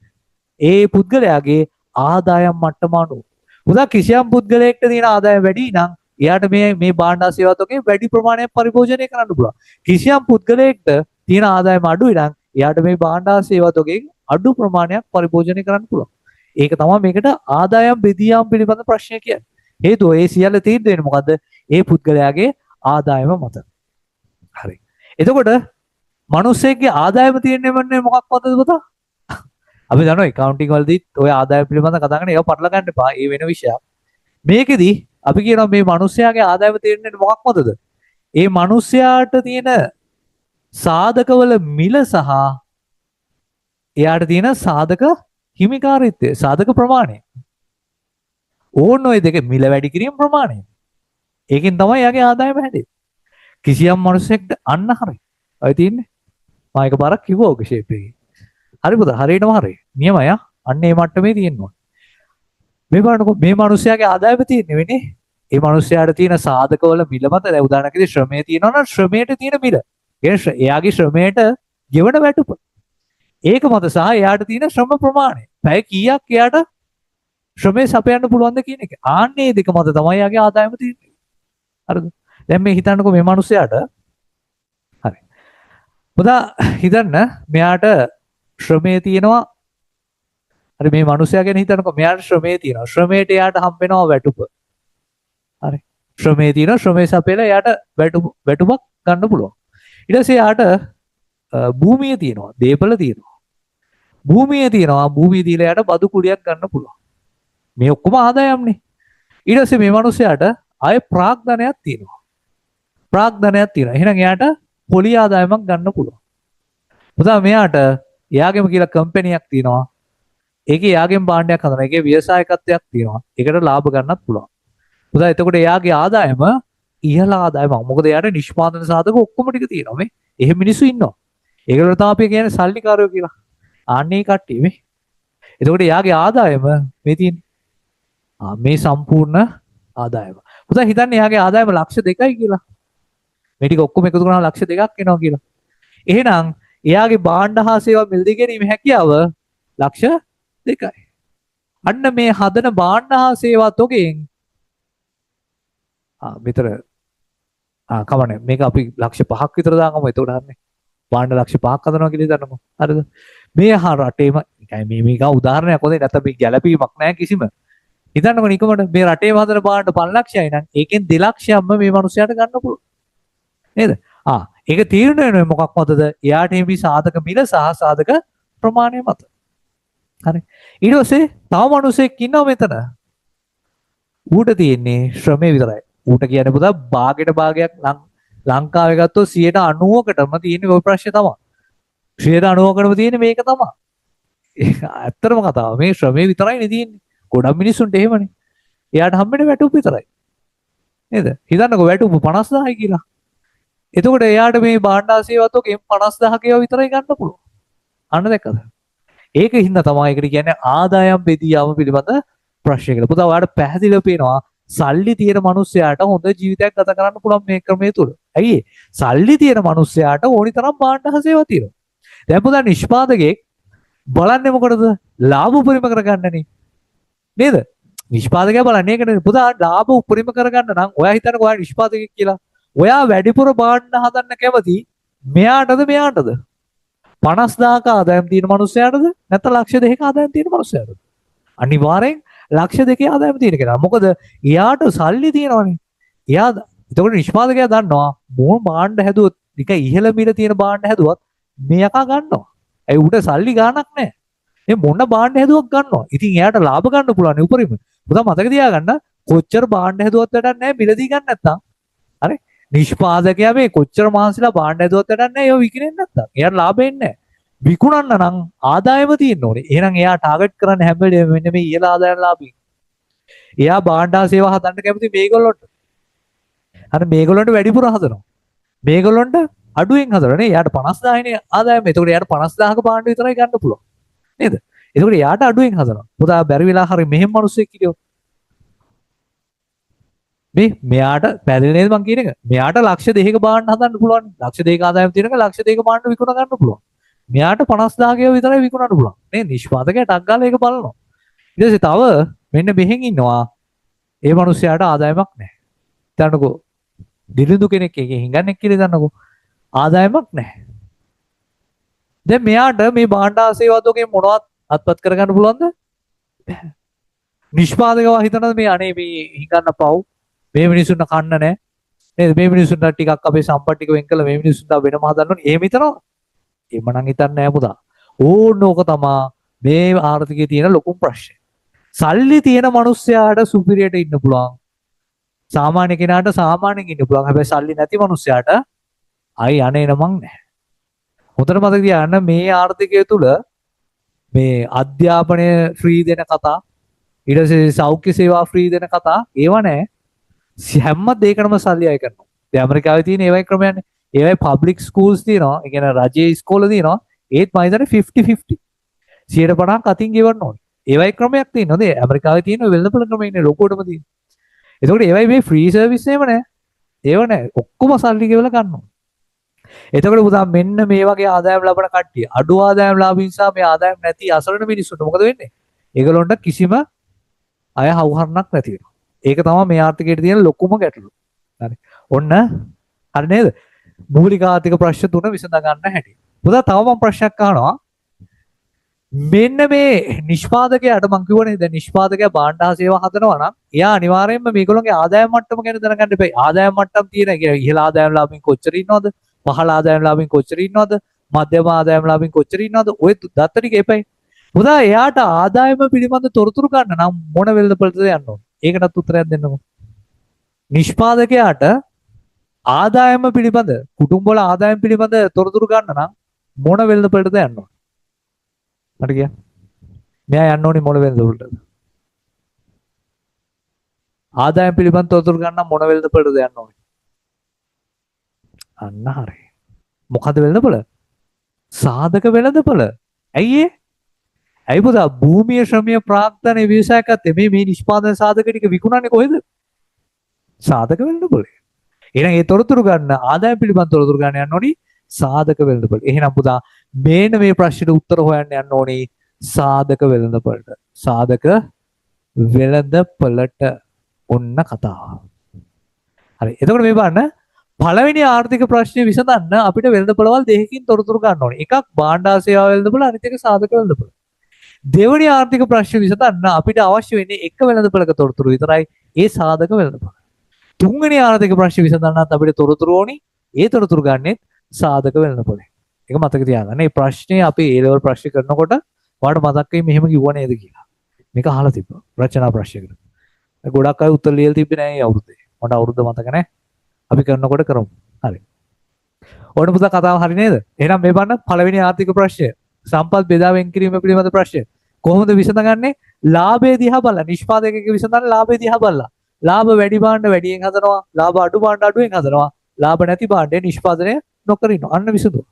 ඒ පුද්ගලයාගේ ආදායම් මට්ටම අනුව. උදා කිසියම් පුද්ගලයෙක්ට තියෙන ආදායම වැඩි නම් එයාට මේ භාණ්ඩ හා සේවා තොගෙන් වැඩි ප්‍රමාණයක් පරිභෝජනය කරන්න පුළුවන්. කිසියම් පුද්ගලයෙක්ට තියෙන ආදායම අඩුයි නම් එයාට මේ භාණ්ඩ හා සේවා තොගෙන් අඩු ප්‍රමාණයක් පරිභෝජනය කරන්න පුළුවන්. ඒක තමයි මේකට ආදායම් බෙදියාම් පිළිබඳ ප්‍රශ්නය කියන්නේ. හේතුව ඒ සියල්ල තීරණය වෙන්නේ මොකද්ද? ඒ පුද්ගලයාගේ ආදායම මත. හරි. එතකොට මිනිස්සෙක්ගේ ආදායම තියෙන්නේ මොන්නේ මොකක් මතද පුතා? අපි දන්නවා accounting වලදීත් ඔය ආදායම පිළිබඳව කතා කරන ඒවා පටල ගන්න එපා. ඒ වෙන විෂයක්. මේකෙදි අපි කියනවා මේ මිනිස්යාගේ ආදායම තියෙන්නේ මොකක් මතද? ඒ මිනිස්යාට තියෙන සාධකවල මිල සහ එයාට තියෙන සාධක හිමිකාරීත්වය, සාධක ප්‍රමාණය. ඕන ඔය දෙක මිල වැඩි කිරීම ප්‍රමාණය. ඒකෙන් තමයි එයාගේ ආදායම හැදෙන්නේ. කිසියම් මිනිසෙක්ට අන්න හරි. ඔය තියෙන්නේ. මම එකපාරක් කිව්වා ඔක ෂේප් එකේ. හරි පුතා, හරියටම හරි. නියමයි ආ. අන්න ඒ මට්ටමේ තියෙනවා. මේ බලන්නකො මේ මිනිස්යාගේ ආදායම තියෙන්නේ වෙන්නේ. ඒ මිනිස්යාට තියෙන සාධකවල මිල මත දැන් උදාහරණයක් විදිහට ශ්‍රමය තියෙනවා නම් ශ්‍රමයට තියෙන මිල. එයාගේ ශ්‍රමයට ගෙවන වැටුප. ඒක මත සහ එයාට තියෙන ශ්‍රම ප්‍රමාණය. පැය කීයක් එයාට ශ්‍රමය සපයන්න පුළුවන්ද කියන එක. ආන්නේ දෙක මත තමයි එයාගේ ආදායම තියෙන්නේ. හරිද? දැන් මේ හිතන්නකෝ මේ මිනිස්යාට හරි. පුතා හිතන්න මෙයාට ශ්‍රමය තියෙනවා. හරි මේ මිනිස්යා ගැන හිතන්නකෝ මෙයාට ශ්‍රමය තියෙනවා. ශ්‍රමයට එයාට හම්බ වෙනවා වැටුප. හරි. ශ්‍රමය තියෙනවා. ශ්‍රමය සපයලා එයාට වැටුපක් ගන්න පුළුවන්. ඊට පස්සේ එයාට භූමිය තියෙනවා. දේපල තියෙනවා. භූමිය තියෙනවා. භූමිය දීලා එයාට බදු කුලියක් ගන්න පුළුවන්. මේ ඔක්කොම ආදායම්නේ. ඊට පස්සේ මේ මිනිස්යාට ආය ප්‍රාග්ධනයක් තියෙනවා. ප්‍රාග්ධනයක් තියෙනවා. එහෙනම් එයාට පොලි ආදායමක් ගන්න පුළුවන්. පුතා මෙයාට එයාගෙම කියලා කම්පැනියක් තියෙනවා. ඒකේ එයාගෙම භාණ්ඩයක් හදනවා. ඒකේ ව්‍යවසායකත්වයක් තියෙනවා. ඒකට ලාභ ගන්නත් පුළුවන්. පුතා එතකොට එයාගේ ආදායම ඉහළ ආදායමක්. මොකද එයාට නිෂ්පාදන සාධක ඔක්කොම ටික තියෙනවා මේ. එහෙම මිනිස්සු ඉන්නවා. ඒගොල්ලෝ තමයි අපි කියන්නේ සල්ලිකාරයෝ කියලා. ආන්නේ කට්ටිය මේ. එතකොට එයාගේ ආදායම මේ තියෙන්නේ. මේ සම්පූර්ණ ආදායම. පුතා හිතන්නේ එයාගේ ආදායම ලක්ෂ 2යි කියලා. මේ ටික ඔක්කොම එකතු කරනවා ලක්ෂ 2ක් එනවා කියලා. එහෙනම් එයාගේ භාණ්ඩ හා සේවා මිලදී ගැනීම හැකියාව ලක්ෂ 2යි. අන්න මේ හදන භාණ්ඩ හා සේවා තොගෙන් විතර කමන්නේ මේක අපි ලක්ෂ 5ක් විතර දාගමු. එතකොට හරිනේ. භාණ්ඩ ලක්ෂ 5ක් හදනවා කියලා හිතන්නකෝ. හරිද? මේ රටේම මේක උදාහරණයක් හොදේ නැත්නම් මේ ගැළපීමක් නැහැ කිසිම. හිතන්නකෝ නිකමට මේ රටේම හදන භාණ්ඩ 5 ලක්ෂයයි නම් ඒකෙන් 2 ලක්ෂයක්ම මේ මිනිස්යාට ගන්න පුළුවන්. නේද? ඒක තීරණය වෙන්නේ මොකක් මතද? එයාට හිමි සාධක මිල සහ සාධක ප්‍රමාණය මත. හරි. ඊට පස්සේ තව මිනිසෙක් ඉන්නවා මෙතන. ඌට තියෙන්නේ ශ්‍රමය විතරයි. ඌට කියන්නේ පුතා භාගයට භාගයක් ලංකාවේ ගත්තොත් 90%කටම තියෙන ඔය ප්‍රශ්නේ තමයි. 90%කටම තියෙන්නේ මේක තමයි. ඇත්තටම කතාව මේ ශ්‍රමය විතරයිනේ තියෙන්නේ. ගොඩක් මිනිස්සුන්ට එහෙමනේ. එයාට හම්බෙන්නේ වැටුප් විතරයි. නේද? හිතන්නකෝ වැටුප් 50000යි කියලා. එතකොට එයාට මේ භාණ්ඩ සේවාවතෝක 50000 කේවා විතරයි ගන්න පුළුවන්. අන්න දැක්කද? ඒක හින්දා තමයි ඒකට කියන්නේ ආදායම් බෙදියාම පිළිබඳ ප්‍රශ්නය කියලා. පුතා ඔයාලට පැහැදිලිව පේනවා සල්ලි තියෙන මිනිස්සයාට හොඳ ජීවිතයක් ගත කරන්න පුළුවන් මේ ක්‍රමය තුල. ඇයි ඒ? සල්ලි තියෙන මිනිස්සයාට ඕනි තරම් භාණ්ඩ සේවා තියෙනවා. දැන් පුතා නිෂ්පාදකයෙක් බලන්නේ මොකටද? ලාභ උපරිම කරගන්නනේ. නේද? නිෂ්පාදකයා බලන්නේ ඒකනේ. පුතා ලාභ උපරිම කරගන්න නම් ඔයා හිතන්නකෝ ඔයා නිෂ්පාදකයෙක් කියලා. ඔයා වැඩිපුර භාණ්ඩ හදන්න කැමති මෙයාටද මෙයාටද? 50000ක ආදායම් තියෙන මිනිස්සයාටද නැත්නම් ලක්ෂ 2ක ආදායම් තියෙන මිනිස්සයාටද? අනිවාර්යෙන් ලක්ෂ 2ක ආදායම් තියෙන කෙනා. මොකද එයාට සල්ලි තියෙනවනේ. එයා එතකොට නිෂ්පාදකයා දන්නවා මොන භාණ්ඩ හැදුවොත් නික ඉහළ මිල තියෙන භාණ්ඩ හැදුවත් මේක ගන්නවා. ඒ උට සල්ලි ගාණක් නැහැ. මේ මොන භාණ්ඩ හැදුවක් ගන්නවා. ඉතින් එයාට ලාභ ගන්න පුළුවන් උපරිම. පුතා මතක තියාගන්න කොච්චර භාණ්ඩ හැදුවත් වැඩක් නැහැ මිලදී ගන්න නැත්තම්. හරි? නිෂ්පාදකයා මේ කොච්චර මහන්සිලා භාණ්ඩ හැදුවත් වැඩක් නැහැ ඒව විකිනෙන්නේ නැත්තම්. එයාට ලාභ එන්නේ නැහැ. විකුණන්න නම් ආදායම තියෙන්න ඕනේ. එහෙනම් එයා ටාගට් කරන්නේ හැම වෙලේම මෙන්න මේ ඉහළ ආදායම් ලාභී. එයා භාණ්ඩ සේවා හදන්න කැමති මේගොල්ලොන්ට. අර මේගොල්ලොන්ට වැඩිපුර හදනවා. මේගොල්ලොන්ට අඩුවෙන් හදනවා නේ. එයාට 50000නේ ආදායම. ඒතකොට එයාට 50000ක භාණ්ඩ විතරයි ගන්න පුළුවන්. නේද? ඒතකොට එයාට අඩුවෙන් හදනවා. පුතා බැරි වෙලා හරි මෙහෙම මිනිස්සෙක් හිටියොත් මෙයාට පැහැදිලි නේද මං කියන එක? මෙයාට ලක්ෂ 2ක භාණ්ඩ හදන්න පුළුවන්. ලක්ෂ 2ක ආදායම තියෙනක ලක්ෂ 2ක භාණ්ඩ විකුණ ගන්න පුළුවන්. මෙයාට 50000 විතරයි විකුණන්න පුළුවන්. නේ නිෂ්පාදකයා ටක් ගාලා ඒක බලනවා. ඊට පස්සේ තව මෙන්න මෙහෙන් ඉන්නවා. ඒ මිනිස්යාට ආදායමක් නැහැ. හිතන්නකෝ දිලිඳු කෙනෙක් එකේ හිඟන්නේ කියලා හිතන්නකෝ. ආදායමක් නැහැ. දැන් මෙයාට මේ භාණ්ඩ සේවාවතෝකේ මොනවත් අත්පත් කරගන්න පුළුවන්ද? නිෂ්පාදකව හිතනද මේ අනේ මේ හිඟන්න පව් මේ මිනිසුන්ට කන්න නැහැ. නේද? මේ මිනිස්සුන්ට ටිකක් අපේ සම්පත් ටික වෙන් කළා මේ මිනිස්සුන්ට වෙනම හදන්න ඕනේ. එහෙම හිතනවා. එහෙම නම් හිතන්නේ නැහැ පුතා. ඕක තමයි මේ ආර්ථිකයේ තියෙන ලොකුම ප්‍රශ්නේ. සල්ලි තියෙන මිනිස්සයාට සුපිරියට ඉන්න පුළුවන්. සාමාන්‍ය කෙනාට සාමාන්‍යයෙන් ඉන්න පුළුවන්. හැබැයි සල්ලි නැති මිනිස්සයාට අයි අනේ නමක් නැහැ. හොඳට මතක තියාගන්න මේ ආර්ථිකය තුල මේ අධ්‍යාපනය ෆ්‍රී දෙන කතා, ඊට පස්සේ සෞඛ්‍ය සේවා ෆ්‍රී දෙන කතා ඒව නැහැ. හැම දෙයකටම සල්ලි අය කරනවා. දැන් ඇමරිකාවේ තියෙන ඒවයි ක්‍රමයන්නේ. ඒවයි පබ්ලික් ස්කූල්ස් තියෙනවා. ඒ කියන්නේ රජයේ ඉස්කෝල තියෙනවා. ඒත් මම හිතන්නේ 50-50. 150ක් අතින් ගෙවන්න ඕනේ. ඒවයි ක්‍රමයක් තියෙනවා. නේද? ඇමරිකාවේ තියෙන වෙළඳපොළ ක්‍රමයනේ ලොකෝටම තියෙන. එතකොට ඒවයි මේ ෆ්‍රී සර්විස් එහෙම නැහැ. ඒව නැහැ. ඔක්කොම සල්ලි ගෙවලා ගන්නවා. එතකොට පුතා මෙන්න මේ වගේ ආදායම් ලබන කට්ටිය අඩු ආදායම් ලාභී නිසා මේ ආදායම් නැති අසරණ මිනිස්සුන්ට මොකද වෙන්නේ? ඒගොල්ලොන්ට කිසිම අය හවුහරණක් නැති වෙනවා. ඒක තමයි මේ ආර්ථිකයේ තියෙන ලොකුම ගැටලුව. හරි. ඔන්න හරි නේද? මූලික ආර්ථික ප්‍රශ්න තුන විසඳ ගන්න හැටි. පුතා තව මම ප්‍රශ්නයක් අහනවා. මෙන්න මේ නිෂ්පාදකයාට මම කියවනේ දැන් නිෂ්පාදකයා භාණ්ඩ හා සේවා හදනවා නම් එයා අනිවාර්යයෙන්ම මේගොල්ලෝගේ ආදායම් මට්ටම ගැන දැනගන්න එපා. ආදායම් මට්ටම් තියෙන ඉහළ ආදායම් ලාභින් කොච්චර ඉන්නවද? පහළ ආදායම් ලාභින් කොච්චර ඉන්නවද? මධ්‍යම ආදායම් ලාභින් කොච්චර ඉන්නවද? ඔය දත්ත ටික එපයි. පුතා එයාට ආදායම පිළිබඳ තොරතුරු ගන්න නම් මොන වෙළඳපොළටද යන්න ඕන? ඒකටත් උත්තරයක් දෙන්නකෝ. නිෂ්පාදකයාට ආදායම පිළිබඳ කුටුම්බවල ආදායම් පිළිබඳ තොරතුරු ගන්න නම් මොන වෙළඳපොළටද යන්න ඕන? මට කියන්න. මෙයා යන්න ඕනේ මොන වෙළඳපොළටද? ආදායම් පිළිබඳ තොරතුරු ගන්න නම් මොන වෙළඳපොළටද යන්න ඕනේ? අන්න හරි. මොකද වෙළඳපොළ? සාධක වෙළඳපොළ. ඇයි ඒ? ඇයි පුතා භූමිය ශ්‍රමීය ප්‍රාග්ධනයේ විවසායකත් මේ නිෂ්පාදන සාධක ටික විකුණන්නේ කොහෙද? සාධක වෙළඳපොළේ. එහෙනම් ඒ තොරතුරු ගන්න ආදායම් පිළිබඳ තොරතුරු ගන්න යන්න ඕනි සාධක වෙළඳපොළ. එහෙනම් පුතා මේන මේ ප්‍රශ්නෙට උත්තර හොයන්න යන්න ඕනි සාධක වෙළඳපොළට. සාධක වෙළඳපොළට ඔන්න කතාව. හරි. එතකොට මේ බලන්න පළවෙනි ආර්ථික ප්‍රශ්නේ විසඳන්න අපිට වෙළඳපොළවල් දෙකකින් තොරතුරු ගන්න ඕනේ. එකක් භාණ්ඩ හා සේවා වෙළඳපොළ අනිත් එක සාධක වෙළඳපොළ. දෙවෙනි ආර්ථික ප්‍රශ්නේ විසඳන්න අපිට අවශ්‍ය වෙන්නේ එක වෙළඳපොළක තොරතුරු විතරයි. ඒ සාධක වෙළඳපොළ. තුන්වෙනි ආර්ථික ප්‍රශ්නේ විසඳන්නත් අපිට තොරතුරු ඕනි. ඒ තොරතුරු ගන්නෙත් සාධක වෙළඳපොළේ. ඒක මතක තියාගන්න. මේ ප්‍රශ්නේ අපි A level ප්‍රශ්න කරනකොට ඔයාලට මතක් වෙයි මෙහෙම කිව්ව නේද කියලා. මේක අහලා තිබ්බා. රචනා ප්‍රශ්නයකට. ගොඩක් අය උත්තර ලියලා තිබ්බේ නැහැ මේ අවුරුද්දේ. මට අවුරුද්ද මතක නැහැ. අපි කරනකොට කරමු. හරි. ඕන පුතා කතාව හරි නේද? එහෙනම් මේ බලන්න පළවෙනි ආර්ථික ප්‍රශ්නය. සම්පත් බෙදා වෙන් කිරීම පිළිබඳ ප්‍රශ්නය. කොහොමද විසඳගන්නේ? ලාභය දිහා බලලා නිෂ්පාදකයෙක් විසඳන්නේ ලාභය දිහා බලලා. ලාභ වැඩි භාණ්ඩ වැඩියෙන් හදනවා. ලාභ අඩු භාණ්ඩ අඩුවෙන් හදනවා. ලාභ නැති භාණ්ඩේ නිෂ්පාදනය නොකර ඉන්නවා. අන්න විසඳුවා.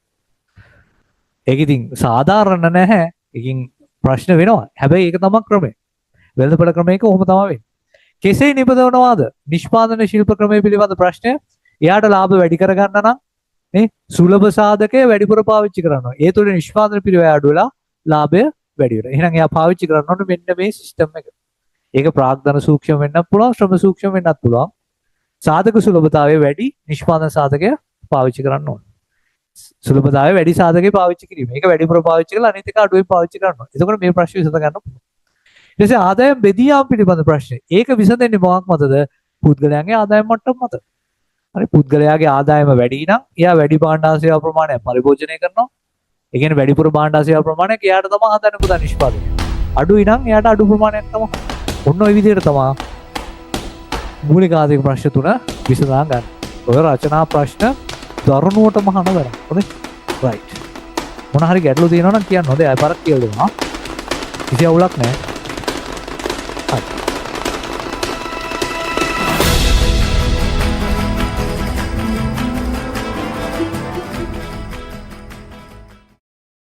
ඒක ඉතින් සාධාරණ නැහැ. ඒකින් ප්‍රශ්න වෙනවා. හැබැයි ඒක තමයි ක්‍රමය. වෙළඳපොළ ක්‍රමයක ඔහොම තමයි වෙන්නේ. කෙසේ නිබදවනවාද නිෂ්පාදන ශිල්ප ක්‍රමය පිළිබඳ ප්‍රශ්නය? එයාට ලාභ වැඩි කරගන්න නම් නේ සුලභ සාධකය වැඩිපුර පාවිච්චි කරනවා. ඒ තුළ නිෂ්පාදන පිළිවෙල අඩු වෙලා ලාභය වැඩි වෙනවා. එහෙනම් එයා පාවිච්චි කරන්න ඕනේ මෙන්න මේ සිස්ටම් එක. ඒක ප්‍රාග්ධන සූක්ෂම වෙන්නත් පුළුවන්, ශ්‍රම සූක්ෂම වෙන්නත් පුළුවන්. සාධක සුලභතාවය වැඩි නිෂ්පාදන සාධකය පාවිච්චි කරන්න ඕනේ. සුලභතාවය වැඩි සාධකේ පාවිච්චි කිරීම. ඒක වැඩිපුර පාවිච්චි කරලා අනිත් එක අඩුවෙන් පාවිච්චි කරනවා. එතකොට මේ ප්‍රශ්නේ විසඳ ගන්න පුළුවන්. ඊට පස්සේ ආදායම් බෙදියාම් පිළිබඳ ප්‍රශ්නේ. ඒක විසඳෙන්නේ මොකක් මතද? පුද්ගලයන්ගේ ආදායම් මට්ටම මත. හරි පුද්ගලයාගේ ආදායම වැඩි නම් එයා වැඩි භාණ්ඩ හා සේවා ප්‍රමාණයක් පරිභෝජනය කරනවා. ඒ කියන්නේ වැඩිපුර භාණ්ඩ හා සේවා ප්‍රමාණයක් එයාට තමයි හදන්න පුතා නිෂ්පාදනය. අඩුයි නම් එයාට අඩු ප්‍රමාණයක් තමයි. ඔන්න ඔය විදිහට තමයි මූලික ආර්ථික ප්‍රශ්න තුන විසඳා ගන්න. ඔය රචනා ප්‍රශ්න දරුණුවටම අහන දරන. හොඳයි. රයිට්. මොන හරි ගැටලු තියෙනවා නම් කියන්න. හොඳයි. අය පාරක් කියලා දෙනවා. කිසි අවුලක් නැහැ. හරි.